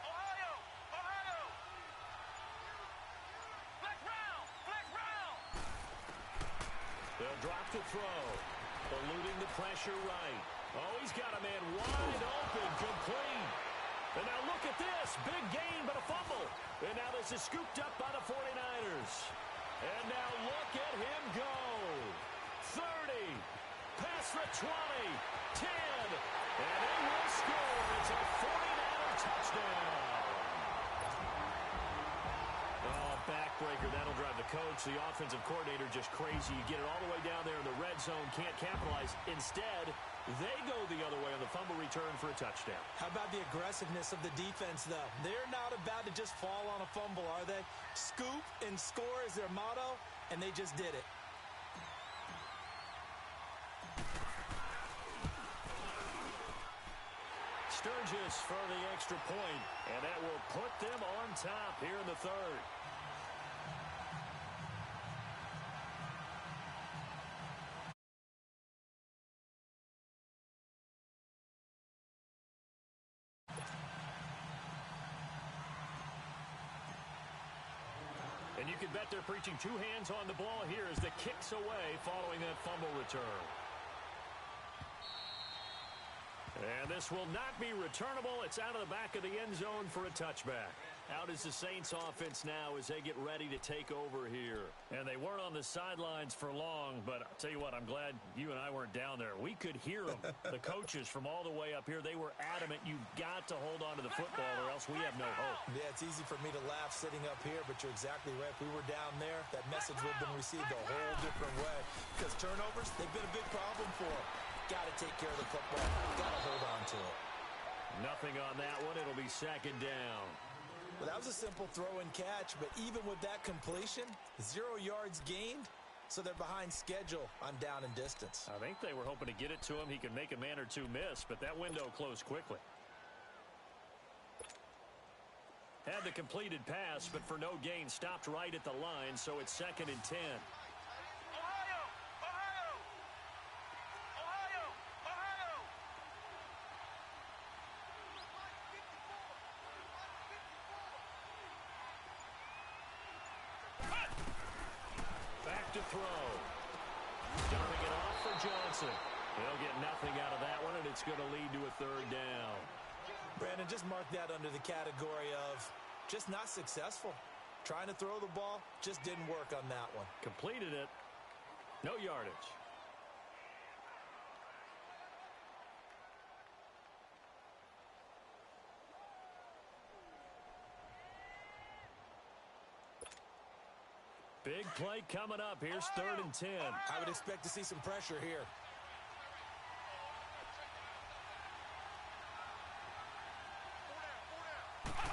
Ohio! Flex round! Flex round! They'll drop to throw. Eluding the pressure right. Oh, he's got a man wide open, complete. And now look at this. Big gain, but a fumble. And now this is scooped up by the 49ers. And now look at him go. 30. Past the 20. 10. And they will score. It's a 49er touchdown. Oh, backbreaker. That'll drive the coach, the offensive coordinator, just crazy. You get it all the way down there in the red zone. Can't capitalize. Instead, they go the other way on the fumble return for a touchdown. How about the aggressiveness of the defense, though? They're not about to just fall on a fumble, are they? Scoop and score is their motto, and they just did it. Sturgis for the extra point, and that will put them on top here in the third. And you can bet they're preaching two hands on the ball here as the kick's away following that fumble return. And this will not be returnable. It's out of the back of the end zone for a touchback. Out is the Saints offense now as they get ready to take over here. And they weren't on the sidelines for long, but I'll tell you what, I'm glad you and I weren't down there. We could hear them. The coaches from all the way up here, they were adamant, you've got to hold on to the football or else we have no hope. Yeah, it's easy for me to laugh sitting up here, but you're exactly right. If we were down there, that message would have been received a whole different way. Because turnovers, they've been a big problem for them. Got to take care of the football. Got to hold on to it. Nothing on that one. It'll be second down. Well, that was a simple throw and catch, but even with that completion, 0 yards gained, so they're behind schedule on down and distance. I think they were hoping to get it to him. He could make a man or two miss, but that window closed quickly. Had the completed pass, but for no gain, stopped right at the line, so it's 2nd and 10. To throw. Dumping it off for Johnson. They'll get nothing out of that one, and it's going to lead to a third down. Brandon, just mark that under the category of just not successful. Trying to throw the ball, just didn't work on that one. Completed it. No yardage. Big play coming up. Here's 3rd and 10. I would expect to see some pressure here.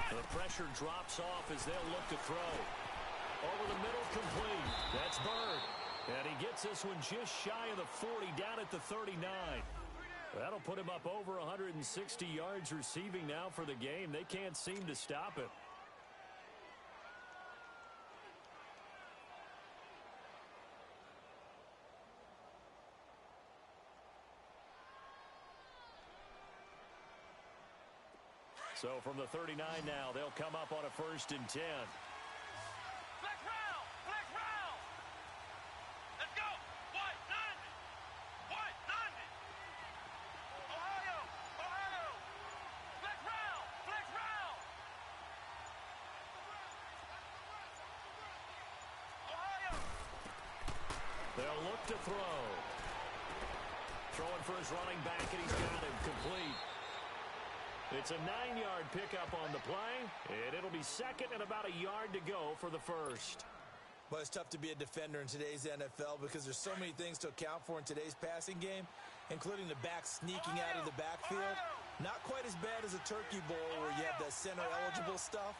The pressure drops off as they'll look to throw. Over the middle, complete. That's Bird. And he gets this one just shy of the 40, down at the 39. That'll put him up over 160 yards receiving now for the game. They can't seem to stop it. So from the 39 now, they'll come up on a 1st and 10. Flex round! Flex round! Let's go! White, 90! White, 90! Ohio! Ohio! Flex round! Flex round! Ohio! They'll look to throw. Throwing for his running back, and he's got him complete. It's a 9-yard pickup on the play, and it'll be 2nd and about a yard to go for the 1st. But it's tough to be a defender in today's NFL because there's so many things to account for in today's passing game, including the back sneaking out of the backfield. Not quite as bad as a turkey bowl where you have the center-eligible stuff,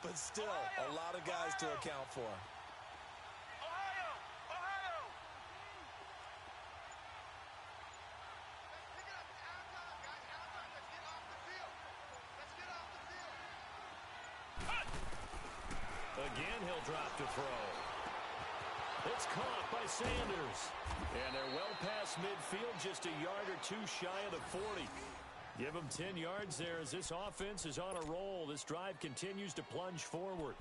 but still a lot of guys to account for. Again, he'll drop to throw. It's caught by Sanders. And they're well past midfield, just a yard or two shy of the 40. Give them 10 yards there as this offense is on a roll. This drive continues to plunge forward.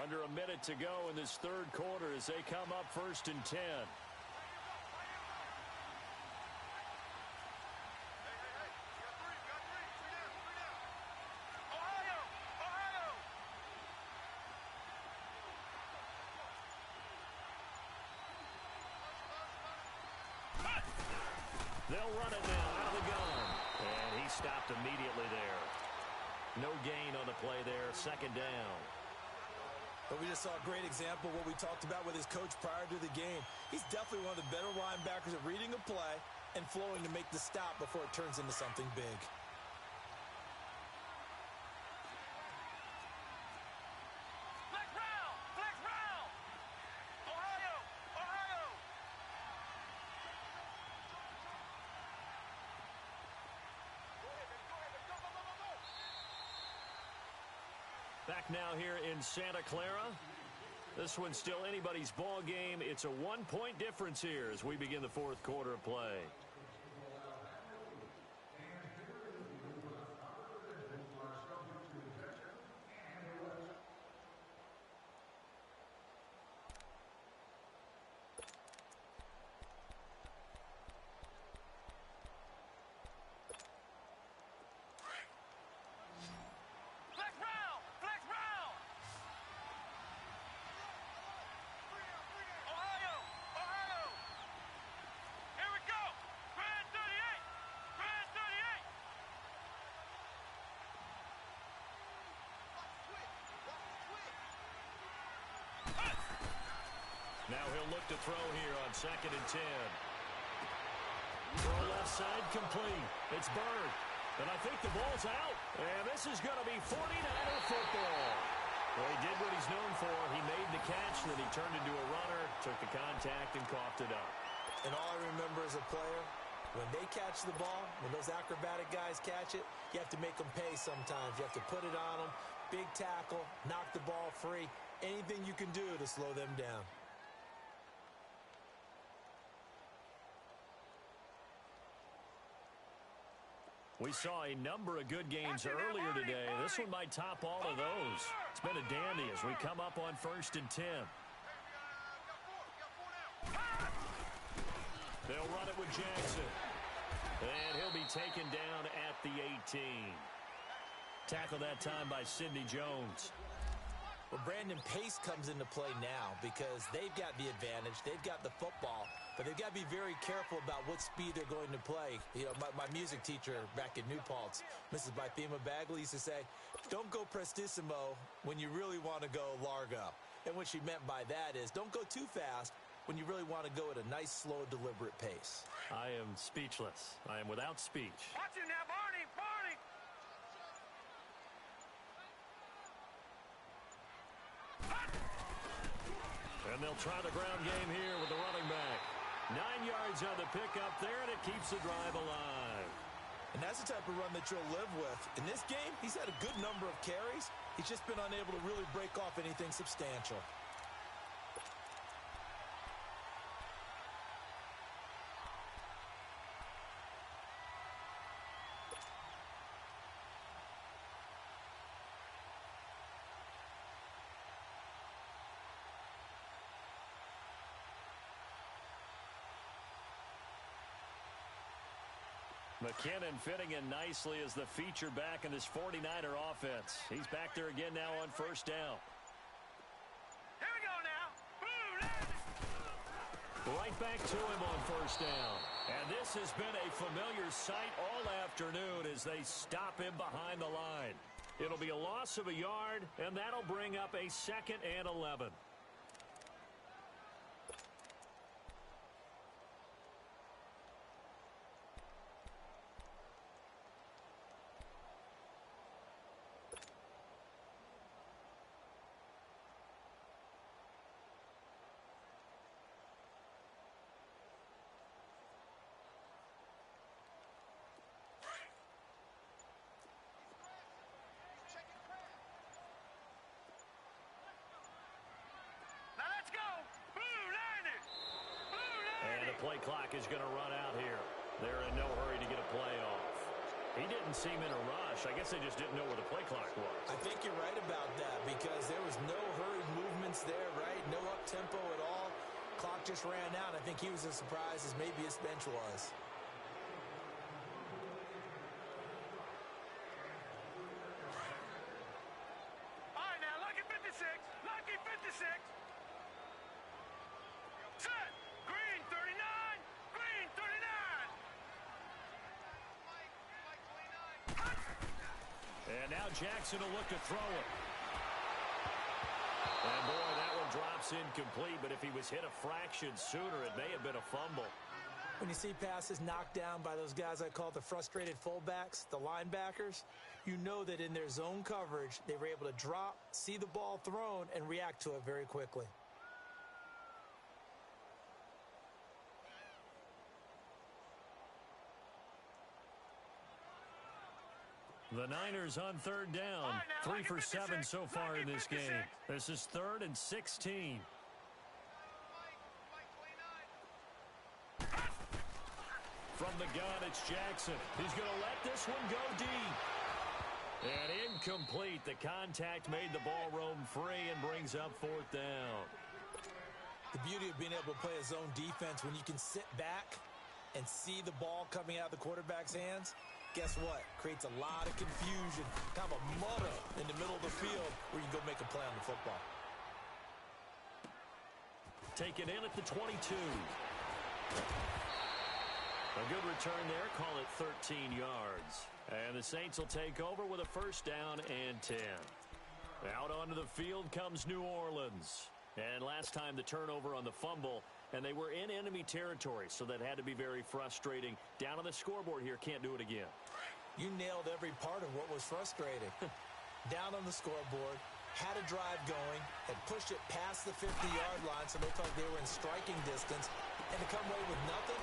Under a minute to go in this 3rd quarter as they come up 1st and 10. They'll run it now out of the gun. And he stopped immediately there. No gain on the play there. 2nd down. But we just saw a great example of what we talked about with his coach prior to the game. He's definitely one of the better linebackers at reading a play and flowing to make the stop before it turns into something big. now here in Santa Clara. This one's still anybody's ball game. It's a 1-point difference here as we begin the fourth quarter of play. Now he'll look to throw here on 2nd and 10. Throw left side complete. It's Bird. And I think the ball's out. And this is going to be 49er football. Well, he did what he's known for. He made the catch, then he turned into a runner, took the contact, and coughed it up. And all I remember as a player, when they catch the ball, when those acrobatic guys catch it, you have to make them pay sometimes. You have to put it on them, big tackle, knock the ball free, anything you can do to slow them down. We saw a number of good games earlier today. This one might top all of those. It's been a dandy as we come up on 1st and 10. They'll run it with Jackson. And he'll be taken down at the 18. Tackled that time by Sidney Jones. Well, Brandon, pace comes into play now because they've got the advantage. They've got the football, but they've got to be very careful about what speed they're going to play. You know, my music teacher back in New Paltz, Mrs. Bythema Bagley, used to say, don't go prestissimo when you really want to go largo. And what she meant by that is don't go too fast when you really want to go at a nice, slow, deliberate pace. I am speechless. I am without speech. Watch it now, Barney! Barney! And they'll try the ground game here with the running back. 9 yards on the pickup there, and it keeps the drive alive. And that's the type of run that you'll live with. In this game, he's had a good number of carries. He's just been unable to really break off anything substantial. McKinnon fitting in nicely as the feature back in this 49er offense. He's back there again now on 1st down. Here we go now. Boom! Right back to him on 1st down. And this has been a familiar sight all afternoon as they stop him behind the line. It'll be a loss of a yard, and that'll bring up a 2nd and 11. Play clock is going to run out here. They're in no hurry to get a play off. He didn't seem in a rush. I guess they just didn't know where the play clock was. I think you're right about that because there was no hurried movements there, right? No up-tempo at all. Clock just ran out. I think he was as surprised as maybe his bench was. All right, now, lucky 56. Lucky 56. Set. Green 39. Green 39. And now Jackson will look to throw it. And boy, that one drops incomplete, but if he was hit a fraction sooner, it may have been a fumble. When you see passes knocked down by those guys I call the frustrated fullbacks, the linebackers, you know that in their zone coverage, they were able to drop, see the ball thrown, and react to it very quickly. The Niners on third down. 3 for 7 so far in this game. This is 3rd and 16. From the gun, it's Jackson. He's going to let this one go deep. And incomplete. The contact made the ball roam free and brings up 4th down. The beauty of being able to play a zone defense when you can sit back and see the ball coming out of the quarterback's hands, guess what? Creates a lot of confusion, kind of a muddle in the middle of the field where you can go make a play on the football. Taken in at the 22. A good return there. Call it 13 yards. And the Saints will take over with a 1st down and 10. Out onto the field comes New Orleans. And last time the turnover on the fumble, and they were in enemy territory, so that had to be very frustrating. Down on the scoreboard here, can't do it again. You nailed every part of what was frustrating. Down on the scoreboard, had a drive going, had pushed it past the 50-yard line, so they felt they were in striking distance, and to come away with nothing,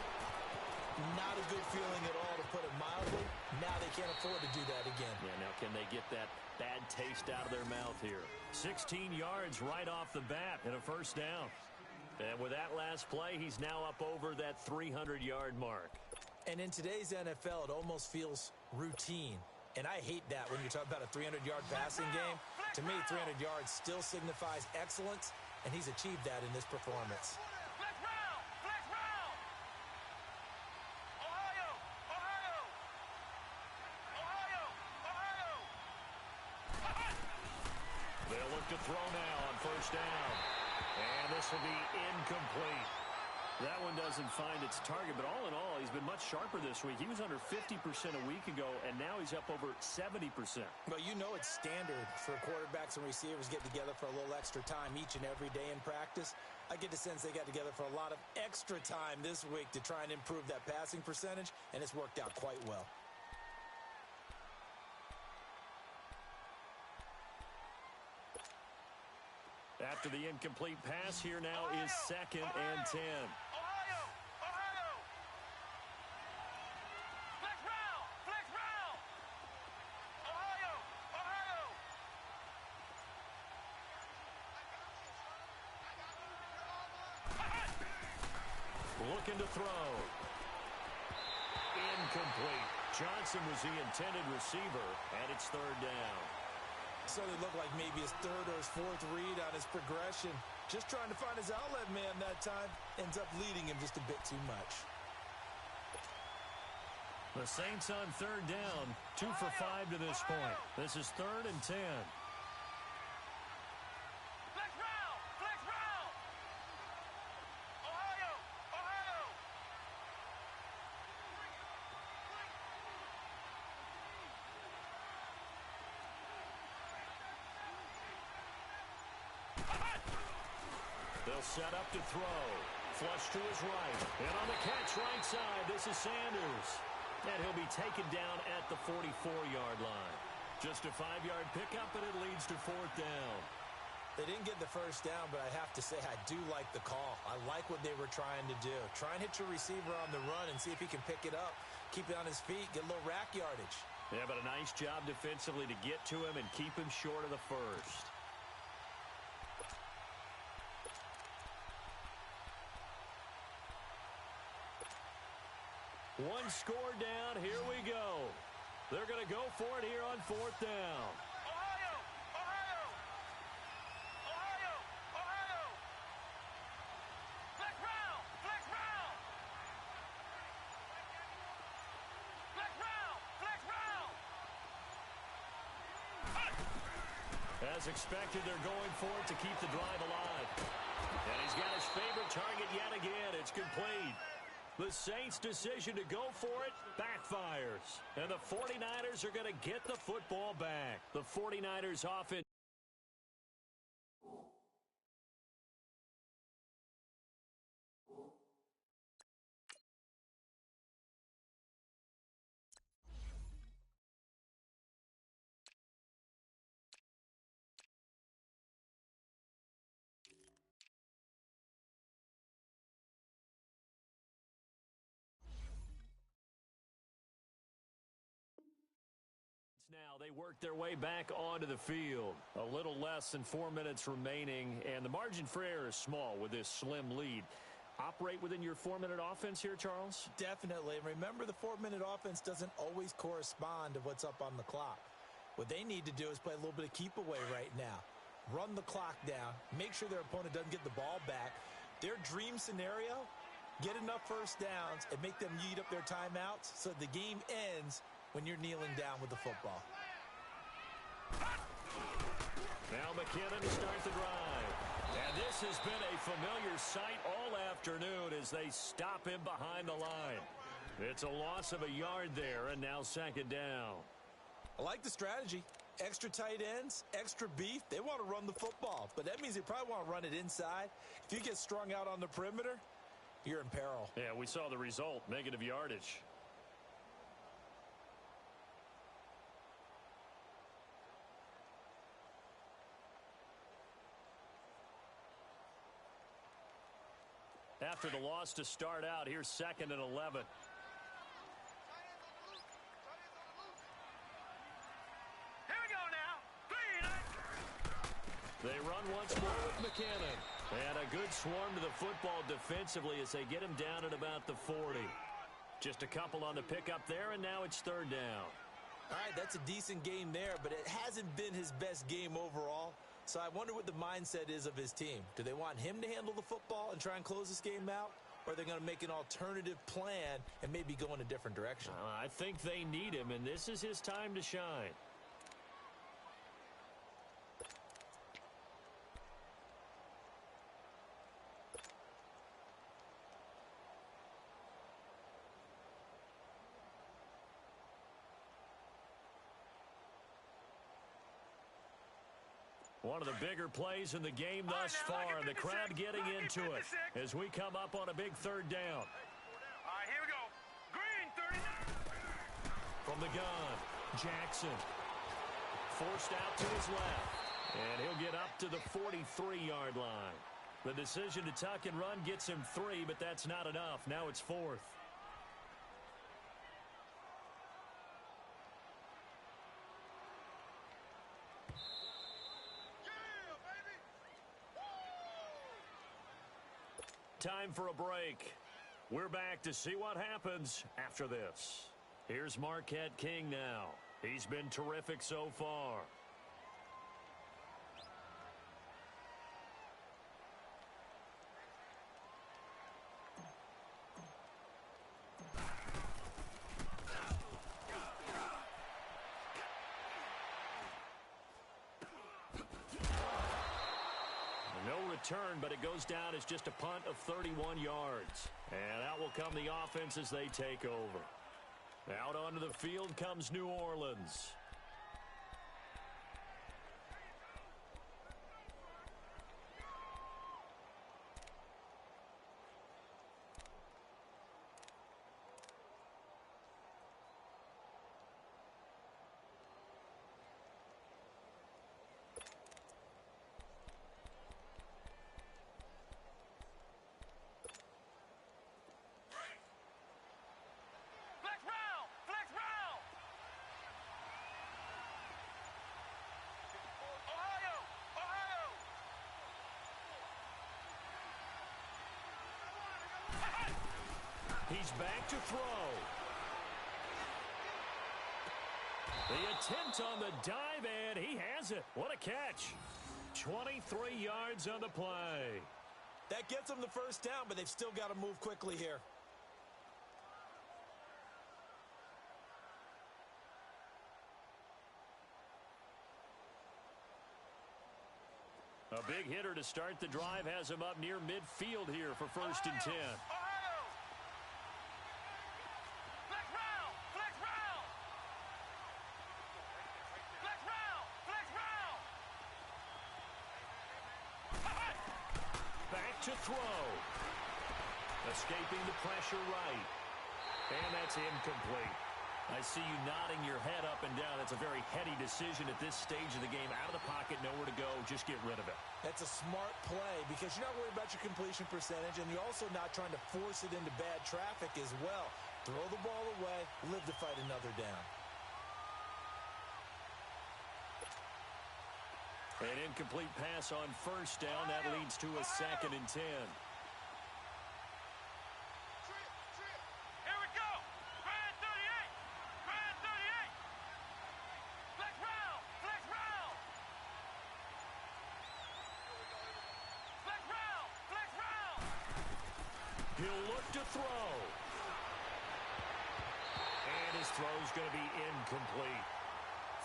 not a good feeling at all, to put it mildly. Now they can't afford to do that again. Yeah, now can they get that bad taste out of their mouth here? 16 yards right off the bat and a 1st down. And with that last play, he's now up over that 300-yard mark. And in today's NFL, it almost feels routine. And I hate that when you talk about a 300-yard passing game. To me, 300 yards still signifies excellence, and he's achieved that in this performance. They'll look to throw now on 1st down. And this will be incomplete. That one doesn't find its target, but all in all, he's been much sharper this week. He was under 50% a week ago, and now he's up over 70%. Well, you know it's standard for quarterbacks and receivers get together for a little extra time each and every day in practice. I get the sense they got together for a lot of extra time this week to try and improve that passing percentage, and it's worked out quite well. After the incomplete pass, here now is 2nd and 10. Looking to throw. Incomplete. Johnson was the intended receiver, and it's 3rd down. So it looked like maybe his 3rd or his 4th read on his progression. Just trying to find his outlet man that time. Ends up leading him just a bit too much. The Saints on 3rd down. 2 for 5 to this point. This is 3rd and 10. They'll set up to throw. Flush to his right. And on the catch right side, this is Sanders. And he'll be taken down at the 44-yard line. Just a 5-yard pickup, and it leads to 4th down. They didn't get the 1st down, but I have to say I do like the call. I like what they were trying to do. Try and hit your receiver on the run and see if he can pick it up. Keep it on his feet, get a little rack yardage. Yeah, but a nice job defensively to get to him and keep him short of the 1st. One score down. Here we go. They're going to go for it here on 4th down. As expected, they're going for it to keep the drive alive. And he's got his favorite target yet again. It's complete. The Saints' decision to go for it backfires. And the 49ers are going to get the football back. The 49ers offense. Now They work their way back onto the field. A little less than 4 minutes remaining, and the margin for error is small with this slim lead. Operate within your 4-minute offense here, Charles? Definitely. And remember, the 4-minute offense doesn't always correspond to what's up on the clock. What they need to do is play a little bit of keep away right now. Run the clock down. Make sure their opponent doesn't get the ball back. Their dream scenario, get enough first downs and make them eat up their timeouts so the game ends when you're kneeling down with the football. Now McKinnon to start the drive. And this has been a familiar sight all afternoon as they stop him behind the line. It's a loss of a yard there, and now second down. I like the strategy. Extra tight ends, extra beef. They want to run the football, but that means they probably want to run it inside. If you get strung out on the perimeter, you're in peril. Yeah, we saw the result, negative yardage. After the loss to start out, here's 2nd and 11. Here we go now. They run once more with McKinnon. And a good swarm to the football defensively as they get him down at about the 40. Just a couple on the pickup there, and now it's 3rd down. All right, that's a decent game there, but it hasn't been his best game overall. So I wonder what the mindset is of his team. Do they want him to handle the football and try and close this game out? Or are they going to make an alternative plan and maybe go in a different direction? I think they need him, and this is his time to shine. One of the bigger plays in the game thus far, and the crowd getting into it as we come up on a big 3rd down. All right, here we go. Green, 39. From the gun, Jackson. Forced out to his left, and he'll get up to the 43-yard line. The decision to tuck and run gets him 3, but that's not enough. Now it's 4th. Time for a break. We're back to see what happens after this. Here's Marquette King now. He's been terrific so far. No return, but it goes down as just a punt of 31 yards. And out will come the offense as they take over. Out onto the field comes New Orleans. He's back to throw. The attempt on the dive, and he has it. What a catch. 23 yards on the play. That gets them the first down, but they've still got to move quickly here. A big hitter to start the drive has him up near midfield here for 1st and 10. To throw. Escaping the pressure right. And that's incomplete. I see you nodding your head up and down. That's a very heady decision at this stage of the game. Out of the pocket, nowhere to go. Just get rid of it. That's a smart play because you're not worried about your completion percentage, and you're also not trying to force it into bad traffic as well. Throw the ball away, live to fight another down. An incomplete pass on first down. That leads to a 2nd and 10. Here we go. Grand 38. Grand 38. Flex round. Flex round. Flex round. Flex round. He'll look to throw. And his throw's going to be incomplete.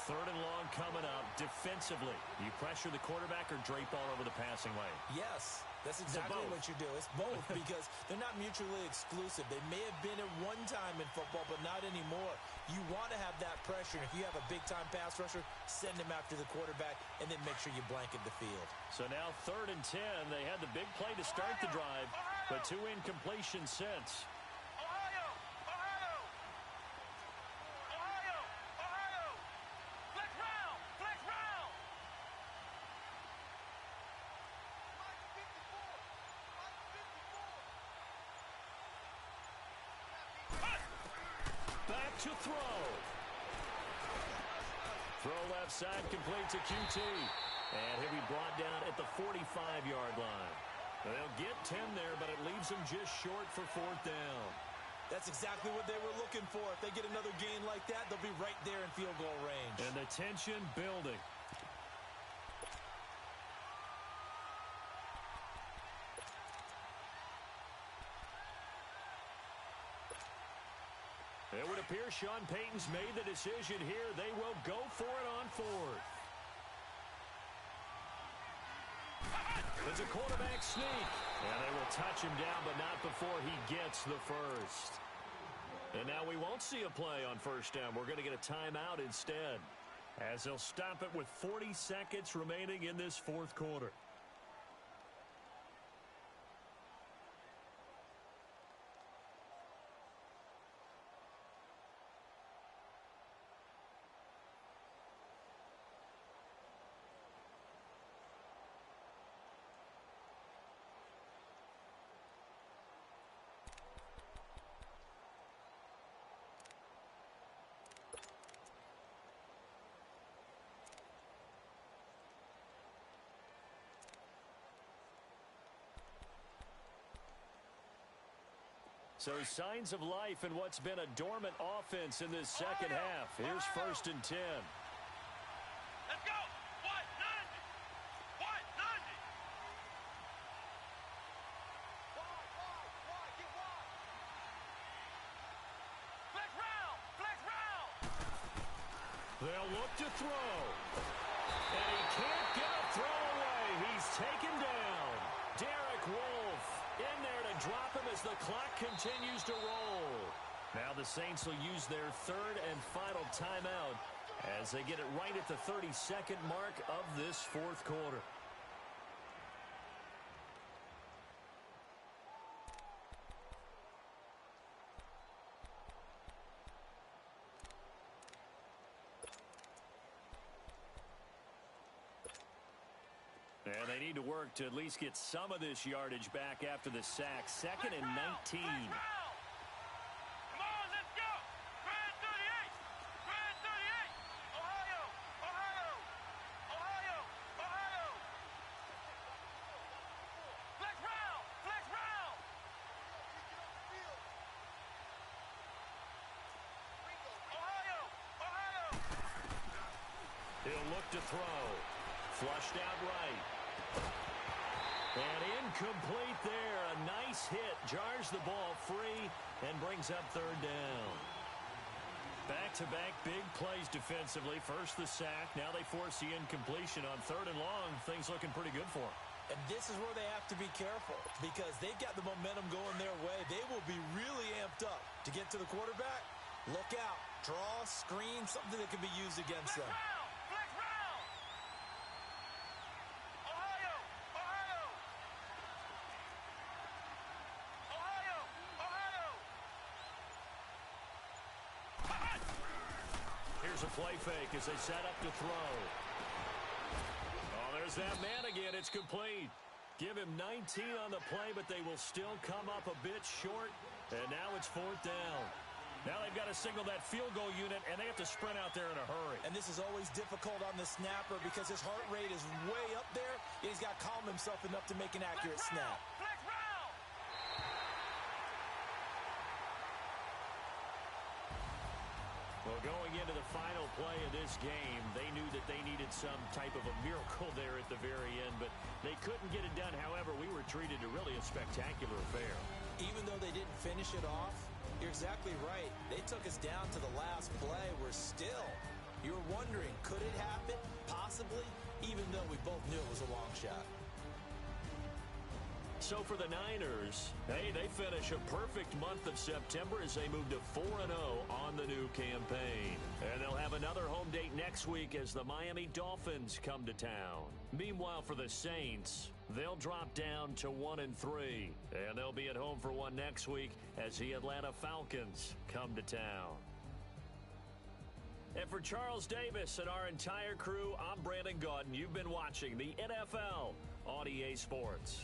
3rd and long coming up. Defensively, you pressure the quarterback or drape all over the passing lane? Yes, that's exactly what you do. It's both because they're not mutually exclusive. They may have been at one time in football, but not anymore. You want to have that pressure. If you have a big-time pass rusher, send him after the quarterback, and then make sure you blanket the field. So now 3rd and 10. They had the big play to start the drive, but 2 incompletions since. Ohio. Ohio. Ohio. Ohio. Flex round. Flex round. Back to throw. Throw left side, complete to QT. And he'll be brought down at the 45-yard line. They'll get 10 there, but it leaves them just short for 4th down. That's exactly what they were looking for. If they get another gain like that, they'll be right there in field goal range. And the tension building. It would appear Sean Payton's made the decision here. They will go for it on 4th. It's a quarterback sneak. And they will touch him down, but not before he gets the first. And now we won't see a play on 1st down. We're going to get a timeout instead, as they'll stop it with 40 seconds remaining in this 4th quarter. So signs of life in what's been a dormant offense in this second half. Here's 1st and 10. Let's go. What? 90. What? 90. Flex round. Flex round. They'll look to throw. And he can't get a throw away. He's taken down. Derek Wolfe in there to drop him as the clock continues to roll. Now the Saints will use their 3rd and final timeout as they get it right at the 32nd mark of this 4th quarter. And they need to work to at least get some of this yardage back after the sack. 2nd and 19. Come on, let's go. Grand 38. Grand 38. Ohio. Ohio. Ohio. Ohio. Flex round. Flex round. Ohio. Ohio. He'll look to throw. Flushed out right. And incomplete there. A nice hit. Jars the ball free and brings up 3rd down. Back-to-back big plays defensively. First the sack. Now they force the incompletion on 3rd and long. Things looking pretty good for them. And this is where they have to be careful because they've got the momentum going their way. They will be really amped up to get to the quarterback. Look out. Draw, screen, something that can be used against them. Flex round. Ohio. Ohio. Ohio. Ohio. Here's a play fake as they set up to throw. Oh, there's that man again. It's complete. Give him 19 on the play, but they will still come up a bit short. And now it's 4th down. Now they've got to signal that field goal unit, and they have to sprint out there in a hurry. And this is always difficult on the snapper because his heart rate is way up there. He's got to calm himself enough to make an accurate snap. Flex round. Well, going into the final play of this game, they knew that they needed some type of a miracle there at the very end, but they couldn't get it done. However, we were treated to really a spectacular affair. Even though they didn't finish it off, you're exactly right. They took us down to the last play. We're still, you were wondering, could it happen? Possibly, even though we both knew it was a long shot. So for the Niners, hey, they finish a perfect month of September as they move to 4-0 on the new campaign. And they'll have another home date next week as the Miami Dolphins come to town. Meanwhile, for the Saints, they'll drop down to 1-3. And they'll be at home for one next week as the Atlanta Falcons come to town. And for Charles Davis and our entire crew, I'm Brandon Gaudin. You've been watching the NFL on EA Sports.